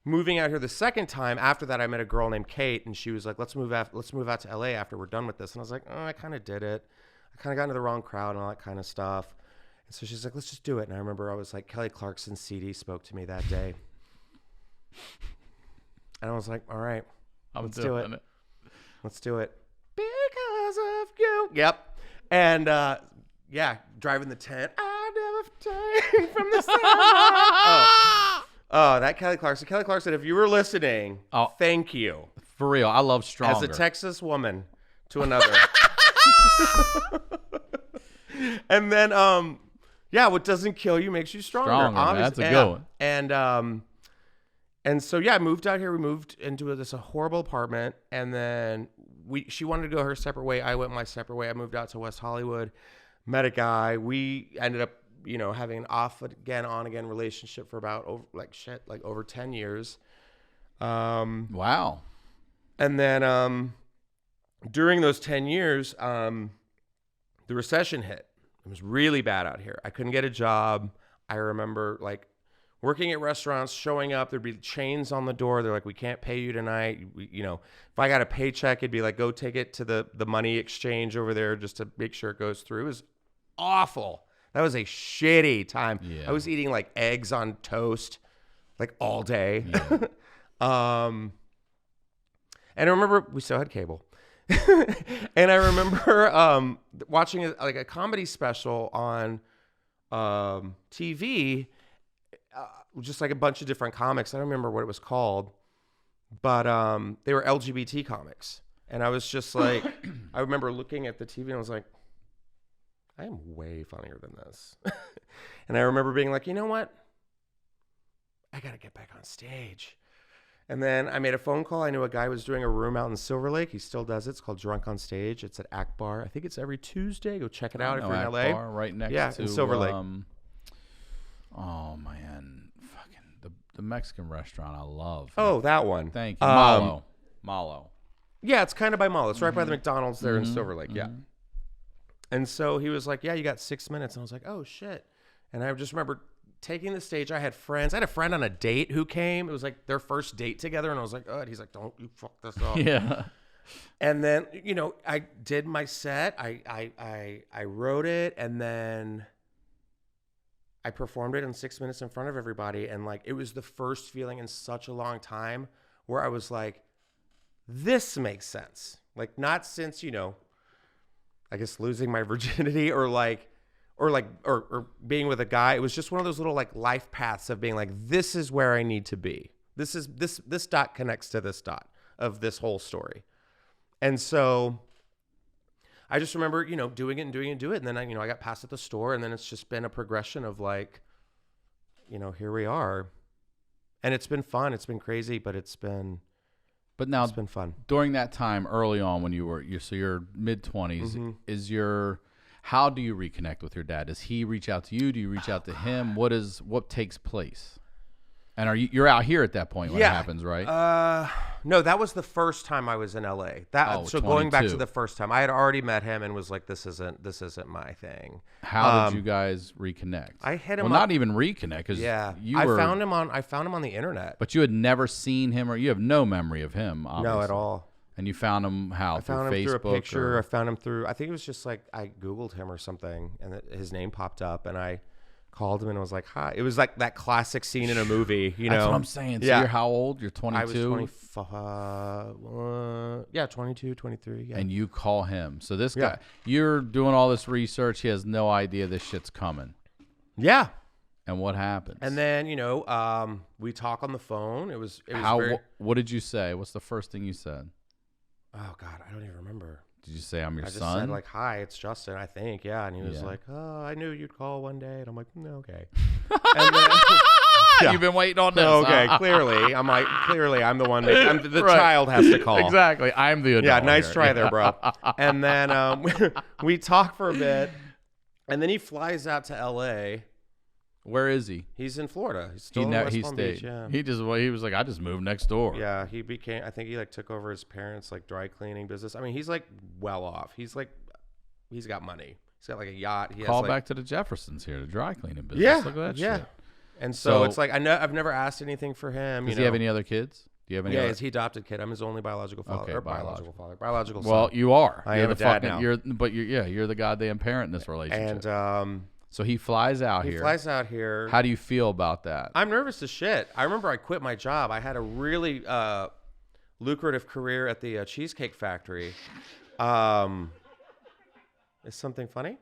moving out here the second time, after that I met a girl named Kate, and she was like, let's move out to LA after we're done with this. And I was like, oh, I kind of did it. I kind of got into the wrong crowd and all that kind of stuff. And so she's like, let's just do it. And I remember I was like, Kelly Clarkson's CD spoke to me that day. And I was like, all right, let's do it. Let's do it. Because of you. Yep. And driving the tent. I never turn from the sun. Oh, that Kelly Clarkson. Kelly Clarkson, if you were listening, thank you. For real, I love Stronger. As a Texas woman to another. And then, what doesn't kill you makes you stronger. That's a good one. And so, I moved out here. We moved into this horrible apartment, and then she wanted to go her separate way. I went my separate way. I moved out to West Hollywood, met a guy. We ended up, having an off again, on again relationship for about over 10 years. Wow. And then during those 10 years, the recession hit. It was really bad out here. I couldn't get a job. I remember working at restaurants, showing up, there'd be chains on the door. They're like, we can't pay you tonight. If I got a paycheck, it'd be like, go take it to the money exchange over there just to make sure it goes through. It was awful. That was a shitty time. Yeah. I was eating eggs on toast all day. Yeah. And I remember we still had cable. And I remember watching a comedy special on TV, just a bunch of different comics. I don't remember what it was called, but they were LGBT comics. And I was just I remember looking at the TV and I was like, I am way funnier than this. And I remember being like, you know what? I got to get back on stage. And then I made a phone call. I knew a guy was doing a room out in Silver Lake. He still does it. It's called Drunk on Stage. It's at Akbar. I think it's every Tuesday. Go check it out if you're in LA. Right next to in Silver Lake. Oh man, fucking the Mexican restaurant I love. Oh, that one. Thank you, Malo. Yeah, it's kind of by Malo. It's right by the McDonald's there in Silver Lake. Yeah. Mm-hmm. And so he was like, yeah, you got 6 minutes. And I was like, oh shit. And I just remember taking the stage. I had friends. I had a friend on a date who came. It was their first date together. And I was like, oh, and he's like, don't you fuck this up. Yeah. And then, I did my set. I wrote it, and then I performed it in 6 minutes in front of everybody. And it was the first feeling in such a long time where I was like, this makes sense. Not since, I guess losing my virginity or being with a guy. It was just one of those little life paths of being this is where I need to be. This dot connects to this dot of this whole story. And so I just remember, doing it and doing it and do it. And then I got passed at the store, and then it's just been a progression of here we are. And it's been fun. It's been crazy, but it's been fun. During that time, early on when you're mid-20s, how do you reconnect with your dad? Does he reach out to you? Do you reach out to him? What takes place? And you're out here at that point when it happens, right? No, that was the first time I was in LA. So going back to the first time, I had already met him and was like, this isn't my thing. How did you guys reconnect? I hit him Well, up. not even reconnect, because I found him on the internet. But you had never seen him, or you have no memory of him, obviously. No, at all. And you found him how? I found him Facebook through a picture. Or? I found him through, I think it was just like I Googled him or something, and his name popped up, and I called him and was like, hi. It was like that classic scene in a movie, you know. That's what I'm saying. So yeah. you're how old? You're 22? I was 22, 23. Yeah. And you call him. So this guy, you're doing all this research. He has no idea this shit's coming. Yeah. And what happens? And then, we talk on the phone. It was what did you say? What's the first thing you said? Oh, God, I don't even remember. Did you say I'm your son? I son? just said, like, hi, it's Justin, I think. Yeah. And he was like, oh, I knew you'd call one day. And I'm like, no, okay. And then, You've been waiting on this. Okay, clearly. I'm like, I'm the one. The child has to call. Exactly. I'm the adult. Yeah, nice here. try there, bro. And then we talk for a bit. And then he flies out to L.A. Where is he? He's in Florida. He's still in West Palm Beach. Yeah. He was like, I just moved next door. Yeah, I think he like took over his parents' like dry cleaning business. I mean, he's like well off. He's got money. He's got like a yacht. Call back to the Jeffersons here, the dry cleaning business. Yeah, look at that shit. And so it's like I've never asked anything for him. Does he have any other kids? Do you have any? Yeah, he's adopted kid. I'm his only biological father. Okay, biological father. Biological son. Well, you are. I am a dad now. You're the goddamn parent in this relationship. And so he flies out here. He flies out here. How do you feel about that? I'm nervous as shit. I remember I quit my job. I had a really lucrative career at the Cheesecake Factory. Is something funny?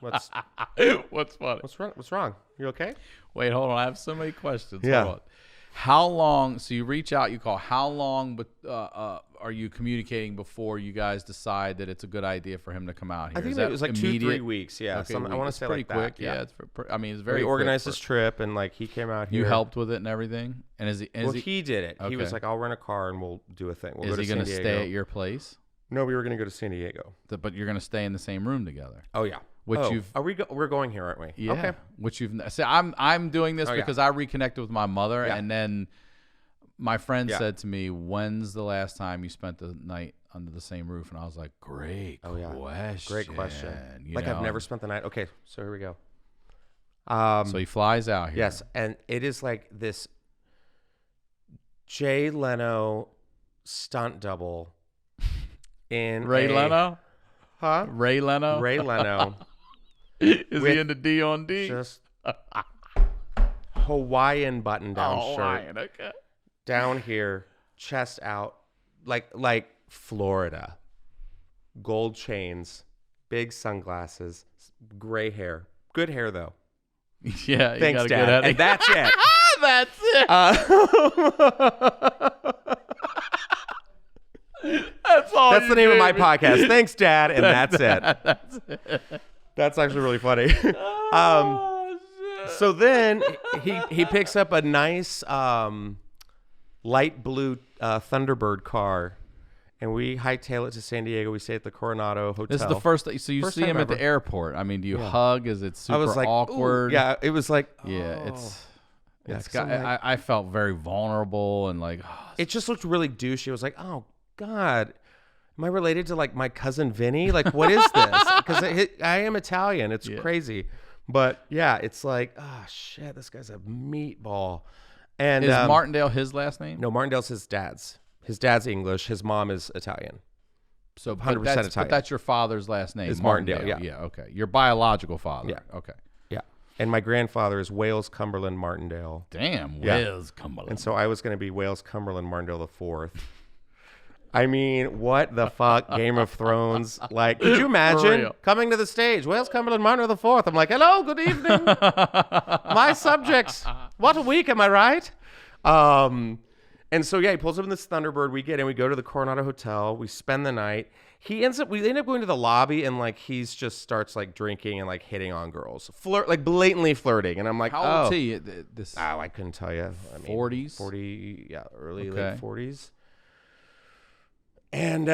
What's funny? What's wrong? You okay? Wait, hold on. I have so many questions. Yeah. Hold on. How long? So you reach out, you call. How long? But are you communicating before you guys decide that it's a good idea for him to come out here? I think it was like immediate? 2-3 weeks. Yeah, Okay, I want to say pretty like quick. that. Yeah, it's very. We quick organized his trip, and like he came out here. You helped with it and everything. And he did it. Okay. He was like, "I'll rent a car and we'll do a thing." Is he going to stay at your place? No, we were going to go to San Diego. But you're going to stay in the same room together. Oh yeah. We're going here, aren't we? Yeah. Okay. Which you've see, I'm doing this because I reconnected with my mother, and then my friend said to me, "When's the last time you spent the night under the same roof?" And I was like, "Great question. Great question. I've never spent the night. Okay, so here we go. So he flies out here. Yes, and it is like this Jay Leno stunt double in Ray Leno. Huh? Ray Leno. Ray Leno. Is he into D on D? Just Hawaiian button-down shirt. Hawaiian, okay. Down here, chest out, like Florida. Gold chains, big sunglasses, gray hair. Good hair though. Yeah, thanks, you got a Dad. good head. And that's it. That's it. That's all. That's the name of my podcast. Thanks, Dad, and that's it. That's actually really funny. So then he picks up a nice light blue Thunderbird car, and we hightail it to San Diego. We stay at the Coronado Hotel. This is the first. So you First see time him at ever. the airport. I mean, do you hug? Is it super I was like, awkward? ooh. Yeah, it was like, Yeah, Yeah, it's 'cause got. I'm like- I felt very vulnerable and like. it just looked really douchey. I was like, oh God, am I related to like my cousin Vinny? Like, what is this? Because I am Italian. It's crazy. But yeah, it's like, oh shit, this guy's a meatball. And Is Martindale his last name? No, Martindale's his dad's. His dad's English. His mom is Italian. So 100% But Italian. that's your father's last name. It's Martindale, yeah. Yeah. Okay. Your biological father. Yeah. Okay. Yeah. And my grandfather is Wales Cumberland Martindale. Damn. Yeah. Wales Cumberland. And so I was going to be Wales Cumberland Martindale IV. I mean, what the fuck? Game of Thrones. Like, could you imagine coming to the stage? Wales Cumberland Martindale IV. I'm like, hello, good evening. My subjects. What a week, am I right? And so, he pulls up in this Thunderbird. We get in, we go to the Coronado Hotel. We spend the night. We end up going to the lobby, and like, he's just starts like drinking and like hitting on girls. Like blatantly flirting. And I'm like, how old is he? I couldn't tell you. I mean, 40s? 40, yeah, early, Okay. late 40s. And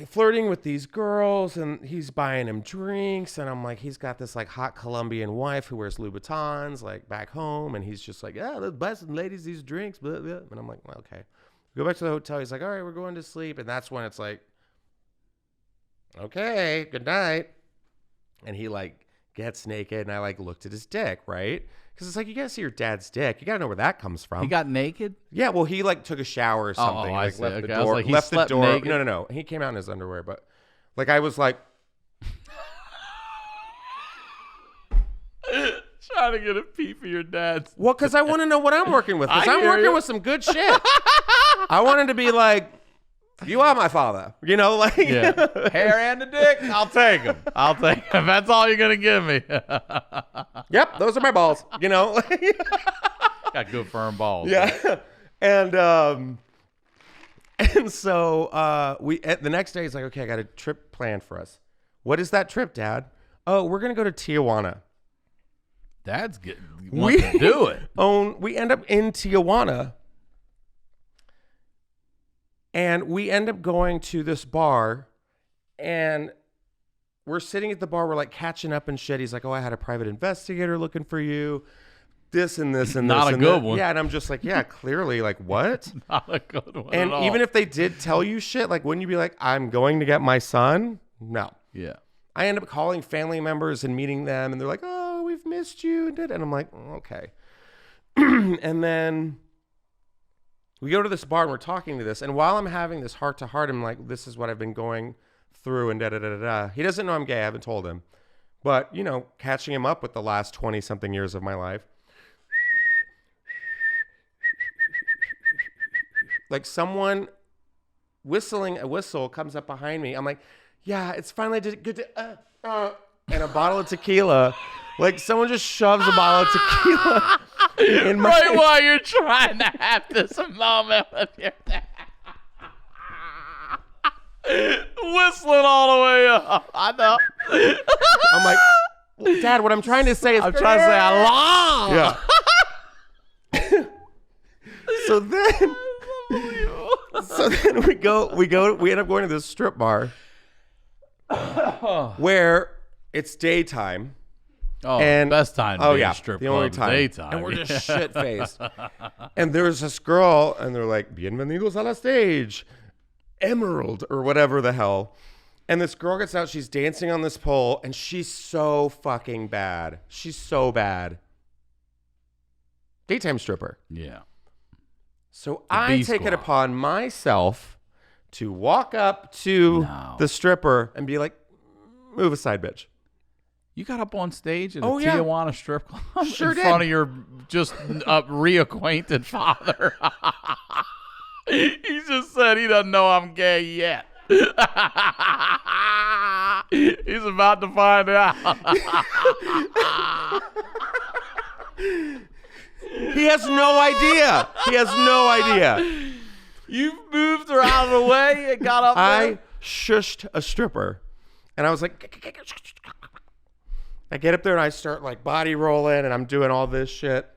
flirting with these girls, and he's buying him drinks, and I'm like, he's got this like hot Colombian wife who wears Louboutins like back home, and he's just like, yeah, let's buy some ladies these drinks, blah, blah. And I'm like, well, okay. We go back to the hotel. He's like, all right, we're going to sleep, and that's when it's like, okay, good night. And he like gets naked, and I like looked at his dick, right? Because it's like, you gotta see your dad's dick. You gotta know where that comes from. He got naked? Yeah, well, he like took a shower or something. I Like see. left Okay, the I was door. like, he Left the slept door. naked? No. He came out in his underwear, but like I was like, Trying to get a peep of your dad's. well, because I want to know what I'm working with. Because I I'm hear working you. with some good shit. I wanted to be like, you are my father. You know, like Yeah. Hair and the dick, I'll take them. I'll take them. That's all you're going to give me. Yep, those are my balls. You know, Got good firm balls. yeah. And so the next day he's like, okay, I got a trip planned for us. What is that trip, Dad? Oh, we're gonna go to Tijuana. Dad's wants to do it. We end up in Tijuana, and we end up going to this bar, and we're sitting at the bar. We're like catching up and shit. He's like, oh, I had a private investigator looking for you. This and this and Not this a and good that. one. Yeah, and I'm just like, yeah, clearly, like, what? Not a good one And at all. even if they did tell you shit, like, wouldn't you be like, I'm going to get my son? No. Yeah. I end up calling family members and meeting them, and they're like, oh, we've missed you. And I'm like, okay. And then we go to this bar, and we're talking to this. And while I'm having this heart-to-heart, I'm like, this is what I've been going through, and da-da-da-da-da. He doesn't know I'm gay. I haven't told him. But, you know, catching him up with the last 20-something years of my life. Like someone whistling a whistle comes up behind me. I'm like, yeah, it's finally good to, and a bottle of tequila. Like someone just shoves a bottle of tequila in my Right while you're trying to have this moment with your dad. Whistling all the way up. I know. I'm like, Dad, what I'm trying to say is I'm trying to say I love. Yeah. So then we end up going to this strip bar where it's daytime. Oh, And best time to be in a strip the club only is time. daytime. And we're just shit faced. And there's this girl, and they're like, "Bienvenidos a la stage, Emerald," or whatever the hell. And this girl gets out, she's dancing on this pole, and she's so fucking bad. She's so bad. Daytime stripper. Yeah. So I B take it squad. upon myself to walk up to the stripper and be like, "Move aside, bitch." You got up on stage at a yeah. Tijuana strip club Sure in did. front of your just reacquainted father. He just said he doesn't know I'm gay yet. He's about to find out. He has no idea. He has no idea. You moved her out of the way and got up I there. shushed a stripper, and I was like, I get up there and I start like body rolling, and I'm doing all this shit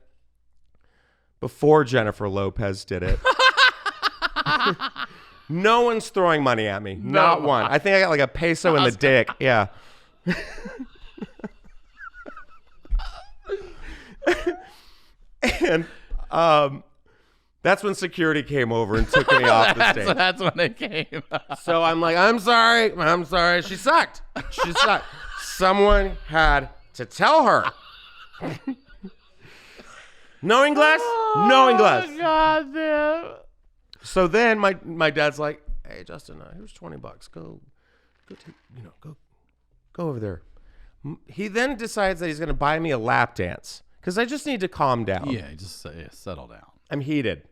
before Jennifer Lopez did it. No one's throwing money at me. Not one. I think I got like a peso in the dick. Yeah. And that's when security came over and took me off the stage. That's when it came. So I'm like, I'm sorry. She sucked. She sucked. Someone had to tell her. Knowing glass? Knowing glass. God damn. So then my dad's like, hey, Justin, here's $20. Go take, go over there. He then decides that he's going to buy me a lap dance because I just need to calm down. Yeah, just settle down. I'm heated.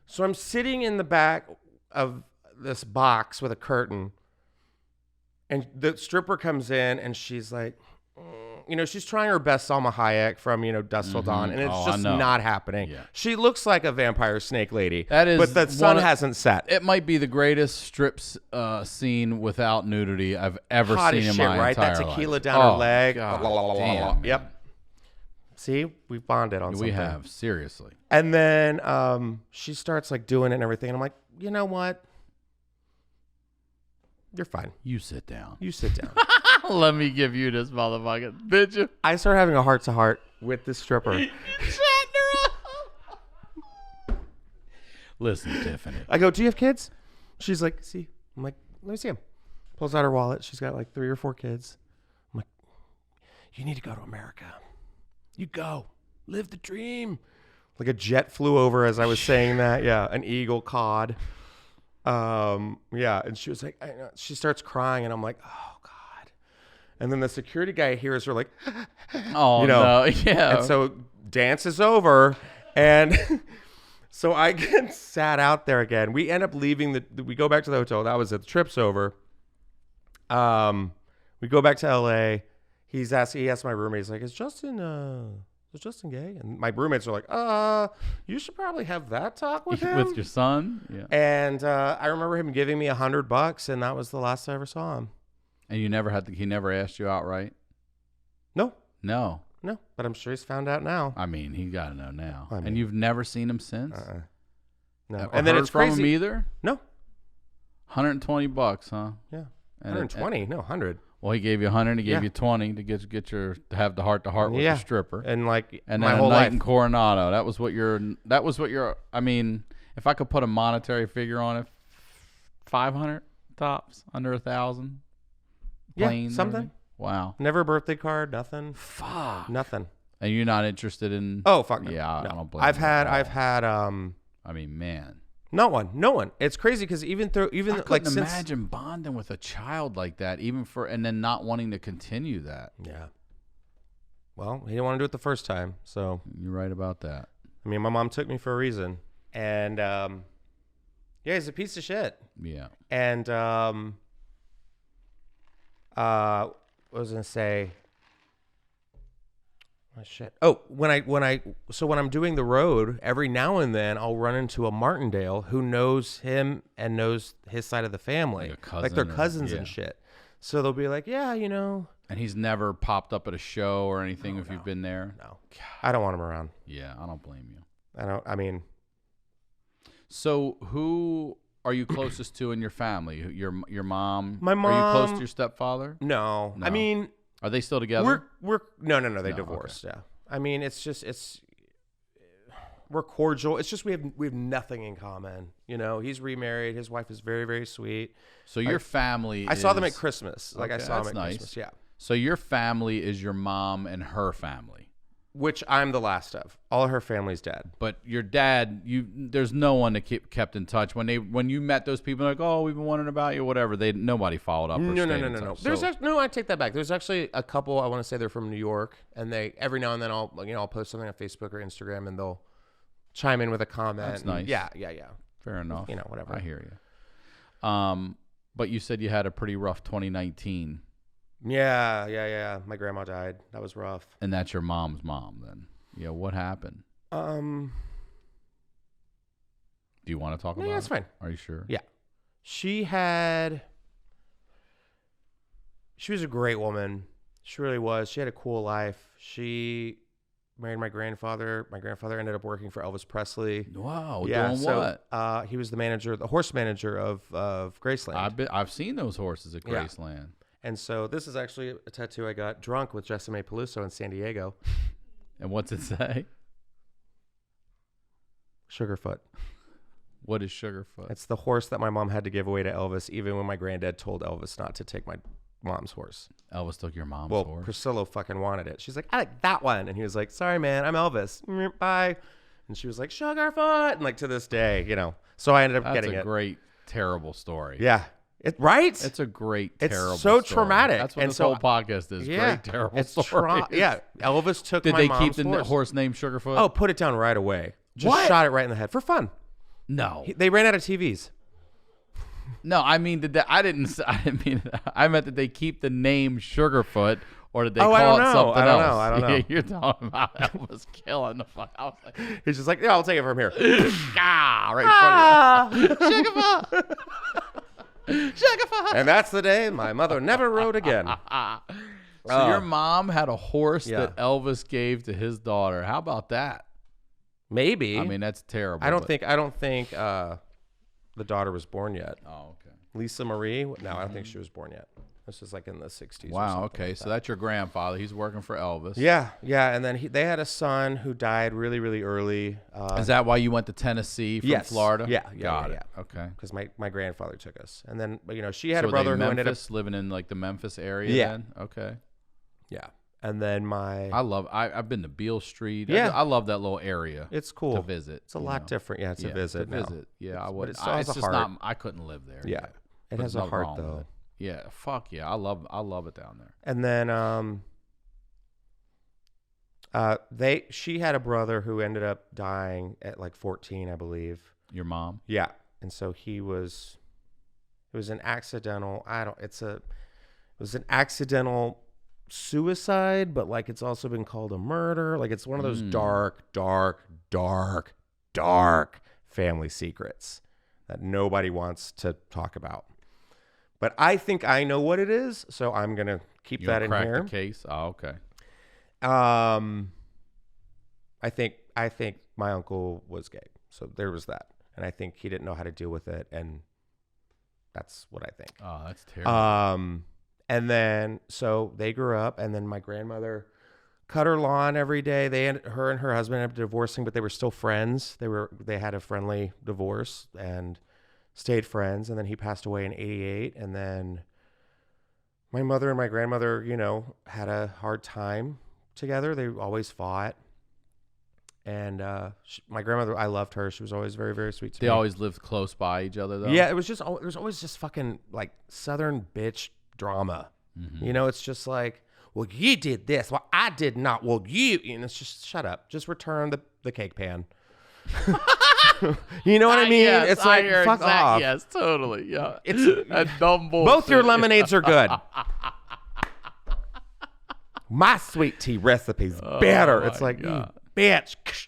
So I'm sitting in the back of this box with a curtain, and the stripper comes in, and she's like, she's trying her best Salma Hayek from, Dusk Till Dawn, and it's just not happening. Yeah. She looks like a vampire snake lady, That is but the sun hasn't set. It might be the greatest strips scene without nudity I've ever Hot seen as in shit, my right? entire That tequila life. down her leg. God La, la, la, la, la, la. damn, Yep. man. See, we've bonded on something. We have, seriously. And then she starts like doing it and everything. And I'm like, you know what? You're fine. You sit down. You sit down. Let me give you this motherfucker. Did you? I started having a heart-to-heart with this stripper. Listen, Tiffany. I go, do you have kids? She's like, see. I'm like, let me see them. Pulls out her wallet. She's got like 3 or 4 kids. I'm like, you need to go to America. You go. Live the dream. Like a jet flew over as I was saying that. Yeah, an eagle cawed. Yeah, and she was like, I know. She starts crying, and I'm like, oh God. And then the security guy hears her like, Oh, no, yeah. And so dance is over, and so I get sat out there again. We end up leaving we go back to the hotel. That was it. The trip's over. We go back to LA. He asked my roommate, he's like, is Justin gay? And my roommates are like, you should probably have that talk with him. With your son? Yeah. And I remember him giving me $100, and that was the last I ever saw him. And you never he never asked you outright? No, but I'm sure he's found out now. I mean, he got to know now. I mean, and you've never seen him since? No. Or And then heard it's from crazy. him either? No. $120, huh? Yeah. And 120, no, 100. Well, he gave you 100. He gave you 20 to have the heart-to-heart with your stripper. And like And my then whole a night life. in Coronado. That was what your. I mean, if I could put a monetary figure on it, 500 tops, under 1,000. Yeah, something. Everything. Wow. Never a birthday card, nothing. Fuck. Nothing. And you're not interested in? Oh fuck no. Yeah, no. I don't blame I've you at had all. I mean, man. no one. It's crazy because even I like couldn't since imagine bonding with a child like that, and then not wanting to continue that. yeah. Well, he didn't want to do it the first time, so You're right about that. I mean, my mom took me for a reason, and yeah, he's a piece of shit. Yeah. And what was I gonna say? Oh shit! Oh, when I'm doing the road, every now and then I'll run into a Martindale who knows him and knows his side of the family, Like a cousin like they're or- cousins yeah. and shit. So they'll be like, yeah, you know. And he's never popped up at a show or anything if you've been there? No, I don't want him around. Yeah, I don't blame you. I mean, So who are you closest to in your family? Your mom? My Are you close mom- to your stepfather? no. No. I mean, Are they still together? we're no. They No, divorced. Yeah. I mean, we're cordial. It's just we have nothing in common. You know, he's remarried. His wife is very, very sweet. So your family I saw them at is- Christmas. Like I Okay, saw them that's at nice. Christmas. Yeah. So your family is your mom and her family. Which I'm the last of. All of her family's dead. But your dad, there's no one that kept in touch when you met those people. Like, oh, we've been wondering about you, whatever. Nobody followed up. Or No. stayed in touch. There's So- no, I take that back. There's actually a couple. I want to say they're from New York, and they every now and then I'll post something on Facebook or Instagram, and they'll chime in with a comment. That's and nice. Yeah. Fair enough. You know, whatever. I hear you. But you said you had a pretty rough 2019, Yeah. My grandma died. That was rough. and that's your mom's mom. Then, yeah. What happened? Do you want to talk about? Yeah, it? it's fine. Are you sure? Yeah. She was a great woman. She really was. She had a cool life. She married my grandfather. My grandfather ended up working for Elvis Presley. Wow. Yeah, Doing so what? he was the horse manager of Graceland. I've seen those horses at Yeah. Graceland. And so this is actually a tattoo I got drunk with Jessime Peluso in San Diego. And what's it say? Sugarfoot. What is Sugarfoot? It's the horse that my mom had to give away to Elvis, even when my granddad told Elvis not to take my mom's horse. Elvis took your mom's Well, horse. Priscilla fucking wanted it. She's like, I like that one. And he was like, sorry, man, I'm Elvis. Bye. And she was like, Sugarfoot. And like to this day, you know. So I ended up That's getting a it. great, terrible story. Yeah. Right? It's a great, It's terrible so story. traumatic. That's what And this so- whole podcast is. Yeah. Great, terrible It's story. yeah. Elvis took Did my they mom's keep the horse. horse named Sugarfoot? Oh, put it down right away. Just What? shot it right in the head for fun. no. They ran out of TVs. No, I mean, I didn't mean that. I meant that they keep the name Sugarfoot, or did they Oh, I call don't it know. something I don't else? know. I don't know. You're talking about Elvis killing the fuck. I was like, He's just like, yeah, I'll take it from here. right in front of you. Sugarfoot. Sugarfoot. And that's the day my mother never rode again. So your mom had a horse Yeah. that Elvis gave to his daughter. How about that? Maybe. I mean, that's terrible. I don't but- think the daughter was born yet. Oh, okay. Lisa Marie. No, I don't think she was born yet. This was like in the 60s. Wow. Okay. So that's your grandfather. He's working for Elvis. Yeah. Yeah. And then they had a son who died really, really early. Is that why you went to Tennessee from Florida? Yeah. Got it. Yeah. Okay. Because my grandfather took us. And then, she had So a brother who ended up living in like the Memphis area. Yeah. Then? Okay. Yeah. And then I've been to Beale Street. Yeah. I love that little area. It's cool to visit. It's a lot different. Yeah. It's a visit. To visit. Yeah. I would. But it still has it's a just heart. not. I couldn't live there. Yeah. It But has there's a nothing heart wrong with though. it. Yeah. Fuck yeah. I love it down there. And then she had a brother who ended up dying at like 14, I believe. Your mom? Yeah. And so it was an accidental, it was an accidental suicide, but like it's also been called a murder. Like it's one of those dark family secrets that nobody wants to talk about. But I think I know what it is, so I'm going to keep that in crack here. The case? Oh, okay. I think my uncle was gay. So there was that. And I think he didn't know how to deal with it, and that's what I think. Oh, that's terrible. And then so they grew up, and then my grandmother cut her lawn every day. Her and her husband ended up divorcing, but they were still friends. They had a friendly divorce and stayed friends. And then he passed away in 88. And then my mother and my grandmother, had a hard time together. They always fought. And my grandmother, I loved her. She was always very, very sweet to me. They always lived close by each other, though? Yeah, there was always just fucking like Southern bitch drama. Mm-hmm. It's just like, well, you did this. Well, I did not. Well, and it's just, shut up. Just return the cake pan. You know what I mean? Yes, it's like, fuck off. Yes, totally. Yeah. It's that dumb bullshit. both your lemonades are good. My sweet tea recipe's better. It's like, you bitch.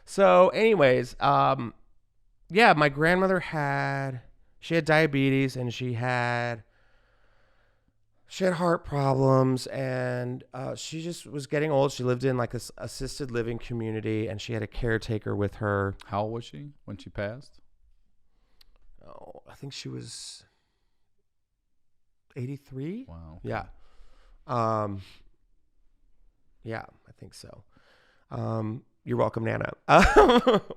So anyways, yeah, my grandmother had diabetes, and she had heart problems, and she just was getting old. She lived in like this assisted living community, and she had a caretaker with her. How old was she when she passed? Oh, I think she was 83. Wow. Yeah. Yeah, I think so. You're welcome, Nana.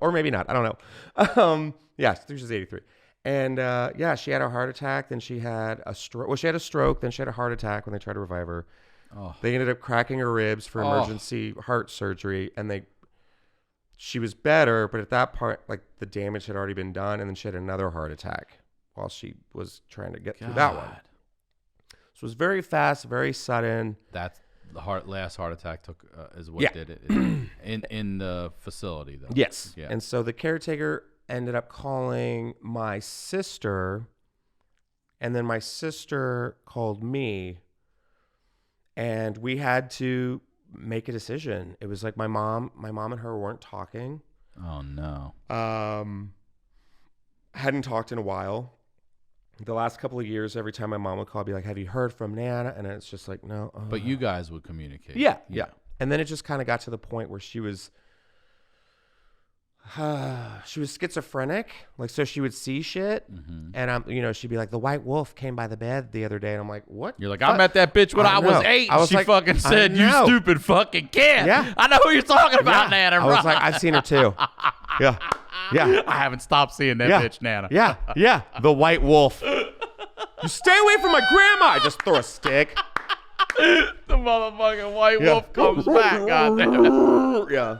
Or maybe not. I don't know. Yeah, I think she was 83. And yeah, she had a heart attack. Then she had a stroke. Well, she had a stroke. Then she had a heart attack when they tried to revive her. Oh. They ended up cracking her ribs for emergency heart surgery. And she was better, but at that point, like the damage had already been done. And then she had another heart attack while she was trying to get through that one. So it was very fast, very sudden. That's the last heart attack is what did it in the facility though. Yes. Yeah. And so the caretaker ended up calling my sister, and then my sister called me, and we had to make a decision. It was like my mom and her weren't talking. Oh no. Hadn't talked in a while. The last couple of years, every time my mom would call, I'd be like, have you heard from Nana? And it's just like, no. But you guys would communicate. Yeah. And then it just kind of got to the point where she was schizophrenic. Like, so she would see shit. Mm-hmm. And, she'd be like, the white wolf came by the bed the other day. And I'm like, what? You're like, I met that bitch when I was 8. And she fucking said, you stupid fucking kid. Yeah. I know who you're talking about, Nana. I was like, I've seen her too. Yeah. Yeah. I haven't stopped seeing that bitch, Nana. Yeah. Yeah. The white wolf. You stay away from my grandma. I just throw a stick. The motherfucking white wolf comes back. Goddamn. Yeah.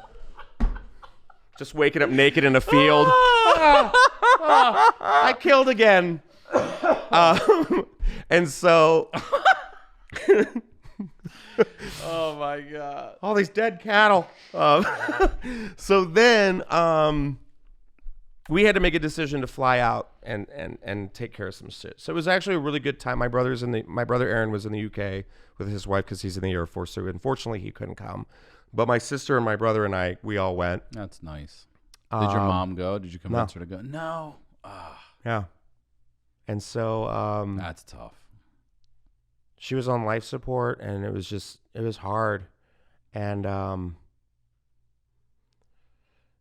Just waking up naked in a field. I killed again. And so. Oh my God. All these dead cattle. So then we had to make a decision to fly out and take care of some shit. So it was actually a really good time. My brother Aaron was in the UK with his wife because he's in the Air Force. So unfortunately he couldn't come. But my sister and my brother and I, we all went. That's nice. Did your mom go? Did you convince her to go? No. Yeah. And so that's tough. She was on life support, and it was hard. And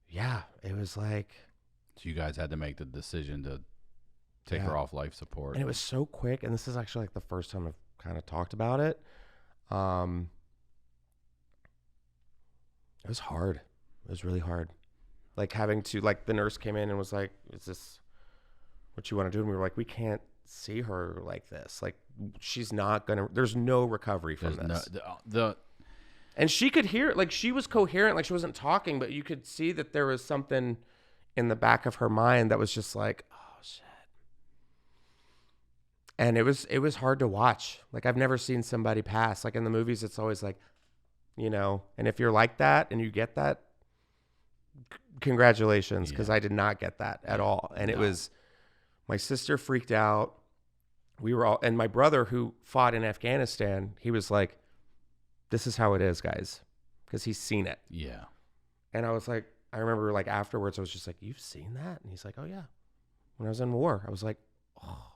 yeah, it was like. So you guys had to make the decision to take her off life support. And it was so quick. And this is actually like the first time I've kind of talked about it. It was hard. It was really hard. Like having to, like the nurse came in and was like, is this what you want to do? And we were like, we can't see her like this. Like she's not going to, there's no recovery from this. And she could hear, like she was coherent, like she wasn't talking, but you could see that there was something in the back of her mind that was just like, oh shit. And it was hard to watch. Like I've never seen somebody pass. Like in the movies, it's always like, you know, and if you're like that and you get that, congratulations, because I did not get that at all. And it was, my sister freaked out. We were all, and my brother who fought in Afghanistan, he was like, this is how it is, guys, because he's seen it. Yeah. And I was like, I remember like afterwards, I was just like, you've seen that? And he's like, oh yeah. When I was in war, I was like, oh,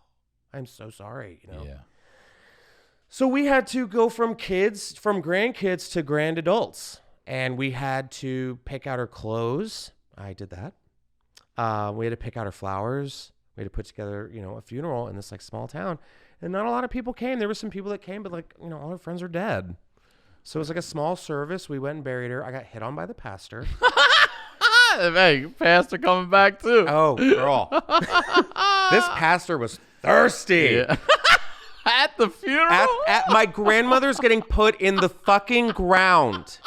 I'm so sorry, you know? Yeah. So we had to go from grandkids to grand adults, and we had to pick out our clothes. I did that. We had to pick out our flowers. We had to put together, you know, a funeral in this like small town, and not a lot of people came. There were some people that came, but like, you know, all our friends are dead. So it was like a small service. We went and buried her. I got hit on by the pastor. Hey, pastor coming back too. Oh, girl. This pastor was thirsty. Yeah. At the funeral? At my grandmother's getting put in the fucking ground.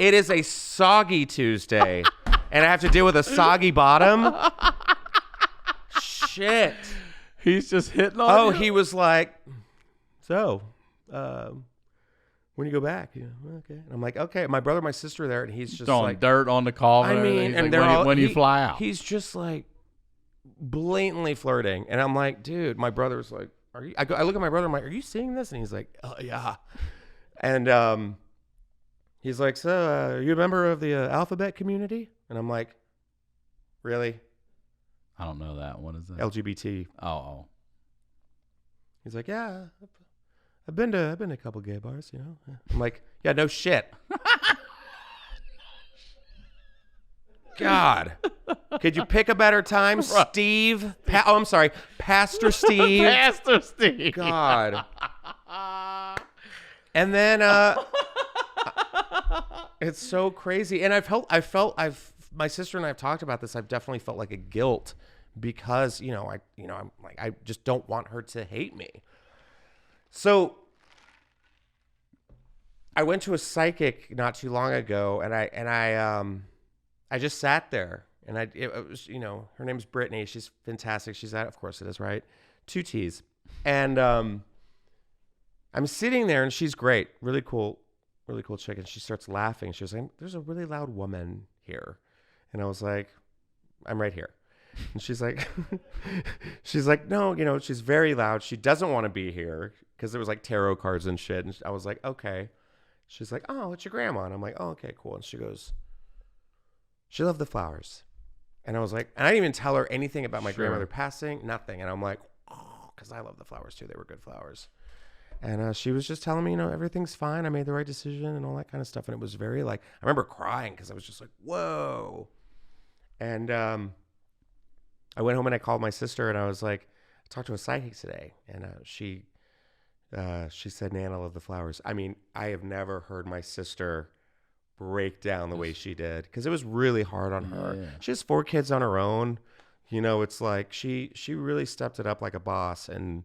It is a soggy Tuesday, and I have to deal with a soggy bottom. Shit. He's just hitting on you? He was like, so, when you go back? Yeah, okay. And I'm like, okay. My brother, my sister there, and he's just throwing like dirt on the coffin. I mean, and like, they're all, when you fly out. He's just like blatantly flirting, and I'm like, dude. My brother's like, are you? I look at my brother. I'm like, are you seeing this? And he's like, oh yeah. And he's like, so are you a member of the alphabet community? And I'm like, really? I don't know that. What is that? LGBT. Oh. He's like, yeah. I've been to a couple gay bars, you know. I'm like, yeah, no shit. God, could you pick a better time, Steve? I'm sorry, Pastor Steve. Pastor Steve. God. And then it's so crazy, and my sister and I have talked about this. I've definitely felt like a guilt because I'm like, I just don't want her to hate me. So I went to a psychic not too long ago, and I just sat there, and it was, you know, her name's Brittany. She's fantastic. She's of course it is, right? 2 T's. And I'm sitting there, and she's great, really cool chick. And she starts laughing. She was like, "There's a really loud woman here," and I was like, "I'm right here." And she's like, no, you know, she's very loud. She doesn't want to be here because there was like tarot cards and shit. And I was like, okay. She's like, oh, it's your grandma. And I'm like, oh, okay, cool. And she goes, she loved the flowers. And I was like, and I didn't even tell her anything about my grandmother passing, nothing. And I'm like, oh, because I love the flowers too. They were good flowers. And she was just telling me, you know, everything's fine. I made the right decision and all that kind of stuff. And it was very like, I remember crying because I was just like, whoa. And I went home and I called my sister and I was like, I talked to a psychic today. And she said, Nana, I love the flowers. I mean, I have never heard my sister break down the way she did because it was really hard on her. Yeah. She has 4 kids on her own. You know, it's like she really stepped it up like a boss and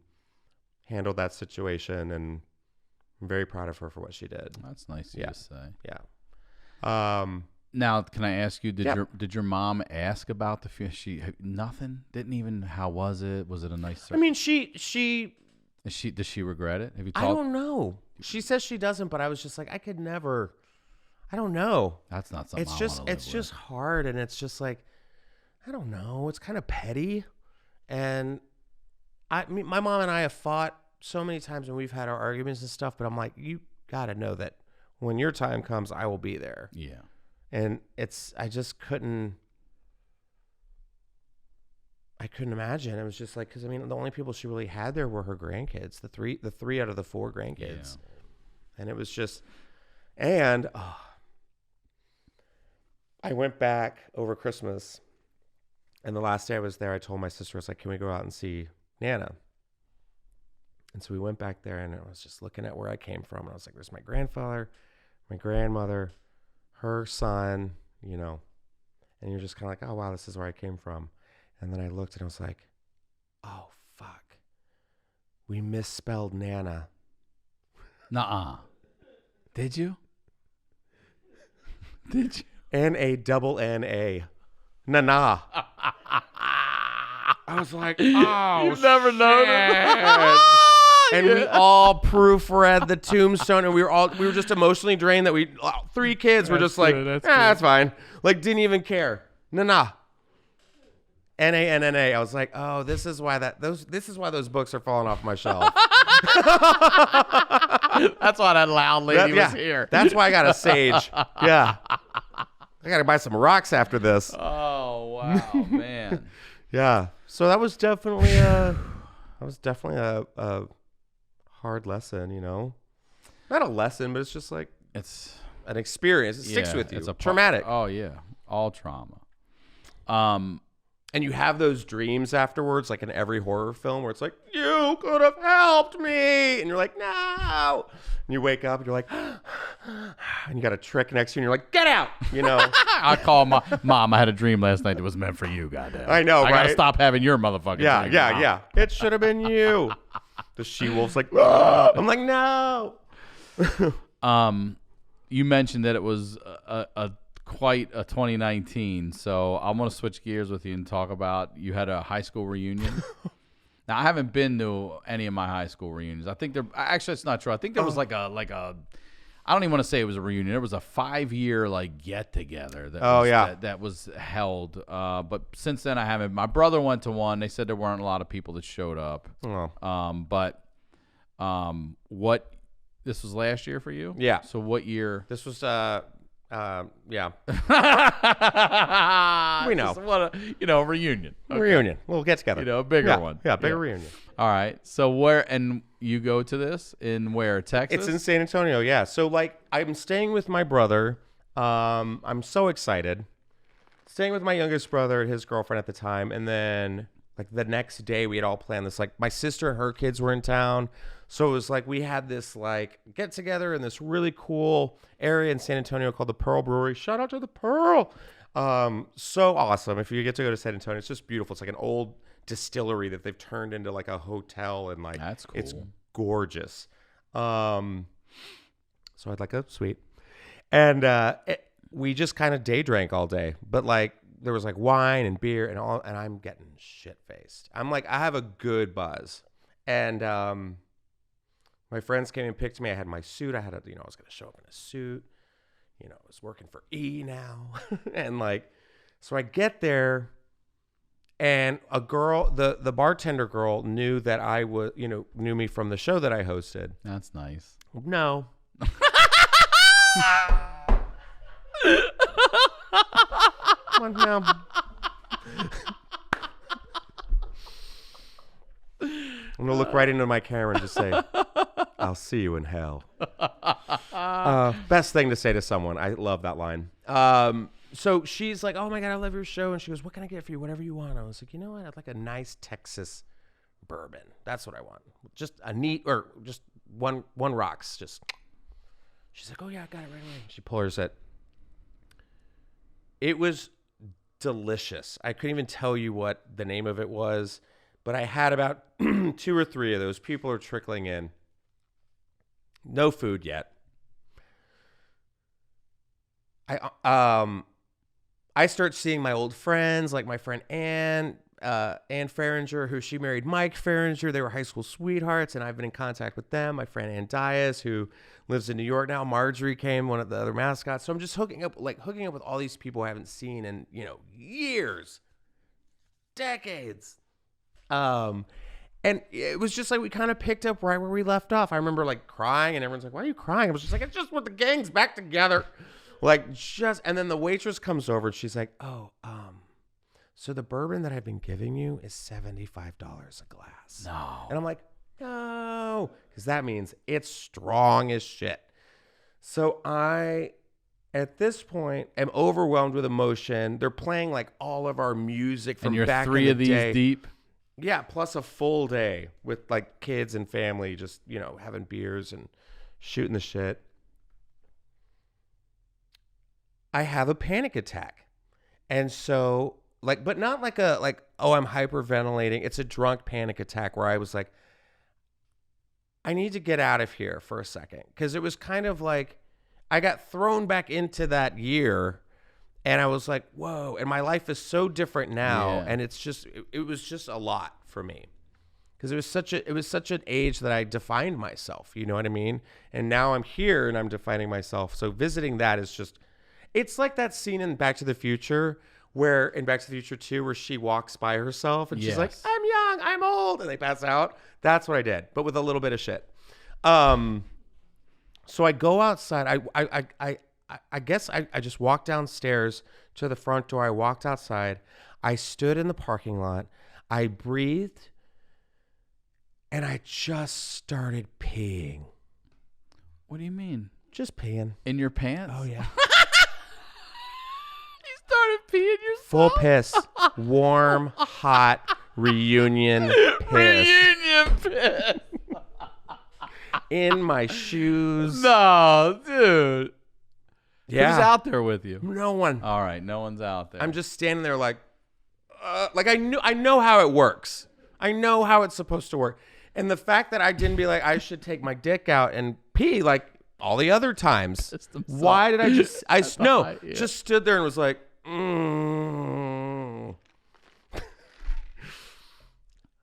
handled that situation. And I'm very proud of her for what she did. That's nice of you to say. Yeah. Now, can I ask you? Did your mom ask about the funeral? She nothing. Didn't even. How was it? Was it a nice? I mean, does she regret it? Have you talked? I don't know. She says she doesn't, but I was just like, I could never. I don't know. That's not something. It's just hard, and it's just like, I don't know. It's kind of petty, and my mom and I have fought so many times, and we've had our arguments and stuff. But I'm like, you gotta know that when your time comes, I will be there. Yeah. And I just couldn't imagine. It was just like, because I mean, the only people she really had there were her grandkids, the three out of the 4 grandkids. Yeah. And it was just, and I went back over Christmas And the last day I was there, I told my sister, I was like, can we go out and see Nana? And so we went back there, and I was just looking at where I came from. And I was like, there's my grandfather, my grandmother, her son, you know. And you're just kind of like, oh, wow, this is where I came from. And then I looked, and I was like, oh, fuck. We misspelled Nana. Nuh-uh. Did you? Did you? N-A-double-N-A. Nana. I was like, oh, You've never noticed. And we all proofread the tombstone, and we were just emotionally drained that we 3 kids were just like, that's fine. Like, didn't even care. Nana. N-A-N-N-A. I was like, oh, this is why those books are falling off my shelf. That's why that loud lady was here. That's why I got a sage. Yeah. I got to buy some rocks after this. Oh, wow, man. Yeah. So that was definitely a hard lesson, you know. Not a lesson, but it's just like It's an experience. It sticks with you. It's traumatic. Oh, yeah. All trauma. And you have those dreams afterwards, like in every horror film, where it's like, you could have helped me. And you're like, no. And you wake up and you're like, and you got a trick next to you and you're like, get out. You know? I call my mom. I had a dream last night that was meant for you, goddamn. I know, I gotta right? stop having your motherfucking dream. Yeah. It should have been you. The she-wolf's like, ah! I'm like, no. You mentioned that it was quite a 2019, so I'm going to switch gears with you and talk about you had a high school reunion. Now, I haven't been to any of my high school reunions. I think actually, it's not true. I think there was like a I don't even want to say it was a reunion. There was a 5-year like get together that was held. But since then I haven't. My brother went to one. They said there weren't a lot of people that showed up. What this was last year for you? Yeah. So what year? This was yeah. We know. Just what a reunion. Okay. Reunion. We'll get together. A bigger one. Yeah, bigger reunion. All right. So where and you go to this in where? Texas? It's in San Antonio, yeah. So like I'm staying with my brother. I'm so excited. Staying with my youngest brother and his girlfriend at the time, and then like the next day we had all planned this. Like my sister and her kids were in town. So it was like we had this like get together in this really cool area in San Antonio called the Pearl Brewery. Shout out to the Pearl. So awesome. If you get to go to San Antonio, it's just beautiful. It's like an old distillery that they've turned into like a hotel, and like that's cool. It's gorgeous. So I'd like a sweet. And we just kind of day drank all day, but like there was like wine and beer and all, and I'm getting shit faced. I'm like, I have a good buzz. And my friends came and picked me. I had my suit. I was going to show up in a suit. I was working for E now. And like, so I get there, and a girl, the bartender girl knew that I was, knew me from the show that I hosted. That's nice. No. Come on, no. I'm going to look right into my camera and just say, I'll see you in hell. Best thing to say to someone. I love that line. So she's like, oh my God, I love your show. And she goes, what can I get for you? Whatever you want. I was like, you know what? I'd like a nice Texas bourbon. That's what I want. Just a neat, or just one rocks. She's like, oh yeah, I got it right away. She pours it. It was delicious. I couldn't even tell you what the name of it was, but I had about 2 or 3 of those. People are trickling in. No food yet. I start seeing my old friends, like my friend Ann Farringer, who she married Mike Farringer. They were high school sweethearts, and I've been in contact with them. My friend Ann Dias, who lives in New York now. Marjorie came, one of the other mascots. So I'm just hooking up with all these people I haven't seen in, years, decades. And it was just like we kind of picked up right where we left off. I remember like crying, and everyone's like, why are you crying? I was just like, it's just with the gang's back together. And then the waitress comes over and she's like, oh, so the bourbon that I've been giving you is $75 a glass. No. And I'm like, no, because that means it's strong as shit. So I At this point, I'm overwhelmed with emotion. They're playing like all of our music from And you're back in 3 the of these day. deep. Yeah, plus a full day with like kids and family, just, you know, having beers and shooting the shit. I have a panic attack. And so, like, but not like oh, I'm hyperventilating. It's a drunk panic attack where I was like, I need to get out of here for a second. Because it was kind of like, I got thrown back into that year. And I was like, whoa. And my life is so different now. Yeah. And it's just, it was just a lot for me. Because it was such an age that I defined myself. You know what I mean? And now I'm here and I'm defining myself. So visiting that is just, it's like that scene in Back to the Future in Back to the Future 2 where she walks by herself and she's like, I'm young, I'm old. And they pass out. That's what I did, but with a little bit of shit. So I go outside. I guess I just walked downstairs to the front door. I walked outside. I stood in the parking lot. I breathed. And I just started peeing. What do you mean? Just peeing. In your pants? Oh, yeah. You started peeing yourself? Full piss. Warm, hot, reunion piss. Reunion piss. In my shoes. No, dude. Yeah. Who's out there with you? No one. All right, no one's out there. I'm just standing there like I know how it works. I know how it's supposed to work. And the fact that I didn't be like, I should take my dick out and pee like all the other times. Why did I just, just stood there and was like,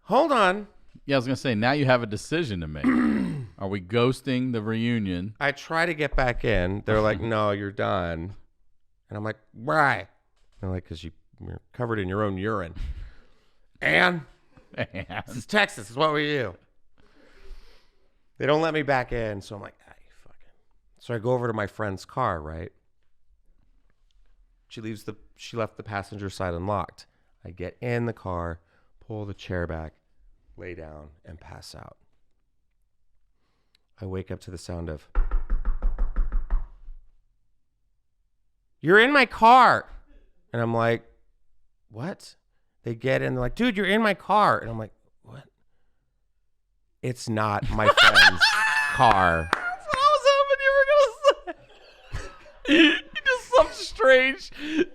Hold on. Yeah, I was going to say, now you have a decision to make. Are we ghosting the reunion? I try to get back in. They're like, no, you're done. And I'm like, why? They're like, because you're covered in your own urine. And this is Texas. Is what we do. They don't let me back in. So I'm like, fucking. So I go over to my friend's car, right? She left the passenger side unlocked. I get in the car, pull the chair back, lay down, and pass out. I wake up to the sound of, you're in my car. And I'm like, what? They get in, they're like, dude, you're in my car. And I'm like, what? It's not my friend's car. That's what I was hoping you were going to say. You're just some strange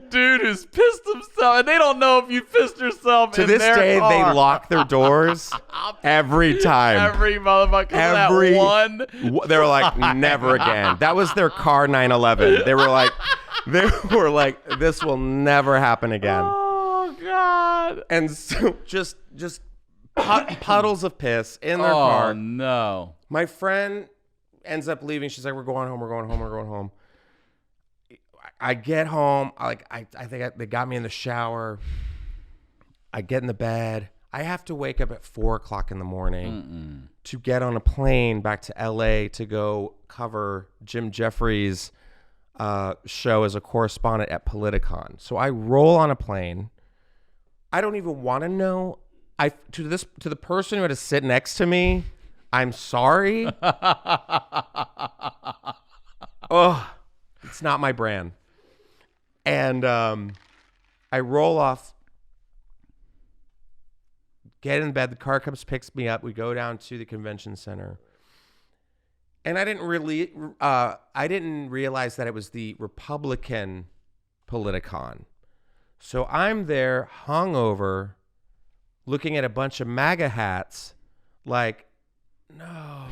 dude who's pissed himself, and they don't know if you pissed yourself To in this their day, car. they lock their doors every time. Every motherfucker. That one. They were like, never again. That was their car 911. They were like, this will never happen again. Oh, God. And so just puddles of piss in their car. Oh, no. My friend ends up leaving. She's like, we're going home. I get home. I think they got me in the shower. I get in the bed. I have to wake up at 4:00 in the morning to get on a plane back to LA to go cover Jim Jeffries' show as a correspondent at Politicon. So I roll on a plane. I don't even want to know. To the person who had to sit next to me, I'm sorry. Oh, it's not my brand. And I roll off, get in bed. The car comes, picks me up. We go down to the convention center. And I didn't realize that it was the Republican Politicon. So I'm there hungover, looking at a bunch of MAGA hats, like, no.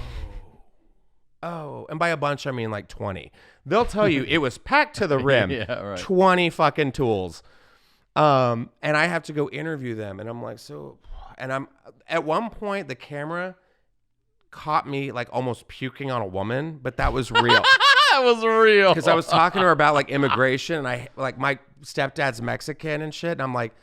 Oh, and by a bunch, I mean like 20. They'll tell you it was packed to the rim. Yeah, right. 20 fucking tools. And I have to go interview them. And I'm like, at one point, the camera caught me like almost puking on a woman, but that was real. That was real. Because I was talking to her about like immigration, and I like my stepdad's Mexican and shit. And I'm like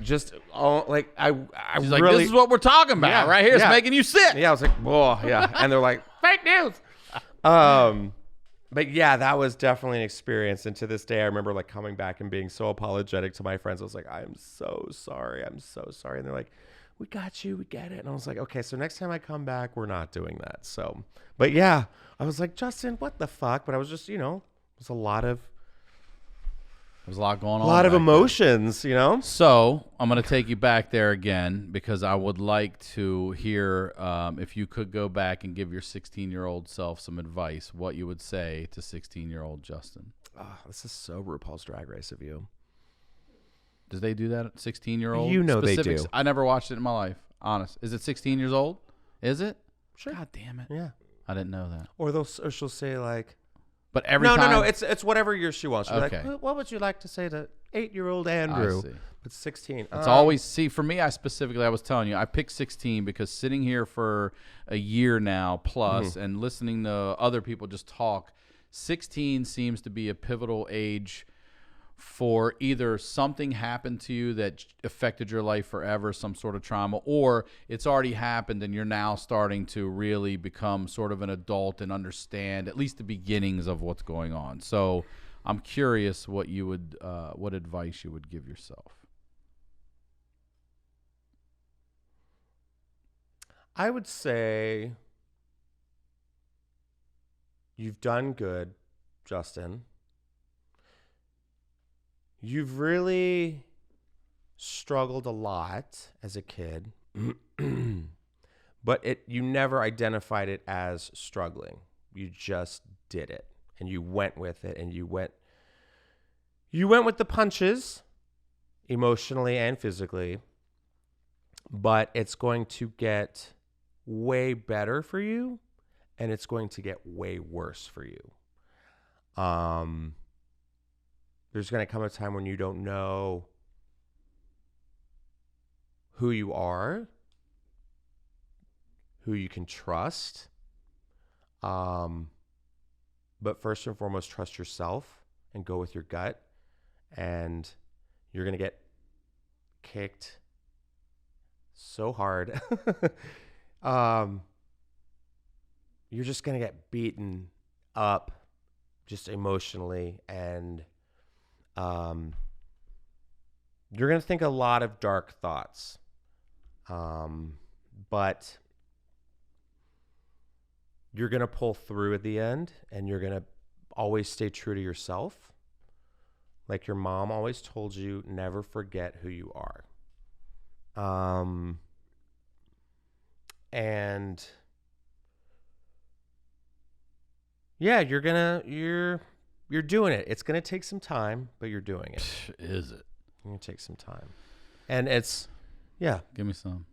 just all like I She's really, like, this is what we're talking about right here. It's making you sick. Yeah, I was like, whoa, yeah. And they're like, fake news. But yeah, that was definitely an experience. And to this day, I remember like coming back and being so apologetic to my friends. I was like, I'm so sorry. I'm so sorry. And they're like, we got you. We get it. And I was like, okay, so next time I come back, we're not doing that. So, but yeah, I was like, Justin, what the fuck? But I was just, There's a lot of going on. A lot of back emotions, you know? So I'm going to take you back there again because I would like to hear if you could go back and give your 16-year-old self some advice, what you would say to 16-year-old Justin. Oh, this is so RuPaul's Drag Race of you. Does they do that at 16-year-old? You know they do. I never watched it in my life. Honest. Is it 16 years old? Is it? Sure. God damn it. Yeah. I didn't know that. Or she'll say like, but every time. No. It's whatever year she wants. She'll Okay. be like, what would you like to say to 8-year-old Andrew? I see. But 16. It's always, see, for me, I was telling you, I picked 16 because sitting here for a year now plus and listening to other people just talk, 16 seems to be a pivotal age for either something happened to you that affected your life forever, some sort of trauma, or it's already happened and you're now starting to really become sort of an adult and understand at least the beginnings of what's going on. So I'm curious what you would, what advice you would give yourself. I would say you've done good, Justin. You've really struggled a lot as a kid, but you never identified it as struggling. You just did it, and you went with it, and you went with the punches, emotionally and physically, but it's going to get way better for you, and it's going to get way worse for you. There's going to come a time when you don't know who you are, who you can trust. But first and foremost, trust yourself and go with your gut. And you're going to get kicked so hard. You're just going to get beaten up just emotionally, and you're going to think a lot of dark thoughts. But you're going to pull through at the end, and you're going to always stay true to yourself. Like your mom always told you, never forget who you are. And yeah, you're doing it. It's going to take some time, but you're doing it. Is it? It's going to take some time. And it's, yeah. Give me some.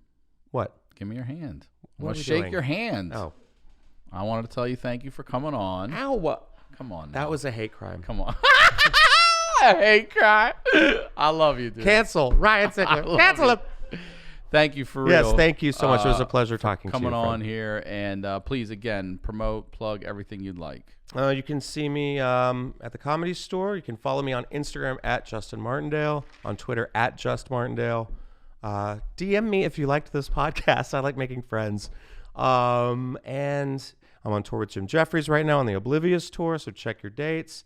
What? Give me your hand. I What want are to we shake doing? your hand. Oh. I wanted to tell you thank you for coming on. Ow. Come on now. That was a hate crime. Come on. I hate crime. I love you, dude. Cancel. Ryan Sickler. Cancel him. Thank you for real. Yes, thank you so much. It was a pleasure talking to you. Coming on friend. here. And please, again, plug everything you'd like. You can see me at the Comedy Store. You can follow me on Instagram at Justin Martindale, on Twitter at Just Martindale. DM me if you liked this podcast. I like making friends. And I'm on tour with Jim Jeffries right now on the Oblivious Tour, so check your dates.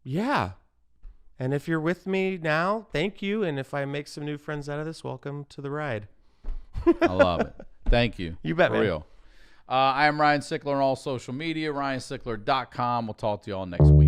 Yeah. And if you're with me now, thank you. And if I make some new friends out of this, welcome to the ride. I love it. Thank you. You bet, for man. real. I am Ryan Sickler on all social media, ryansickler.com. We'll talk to you all next week.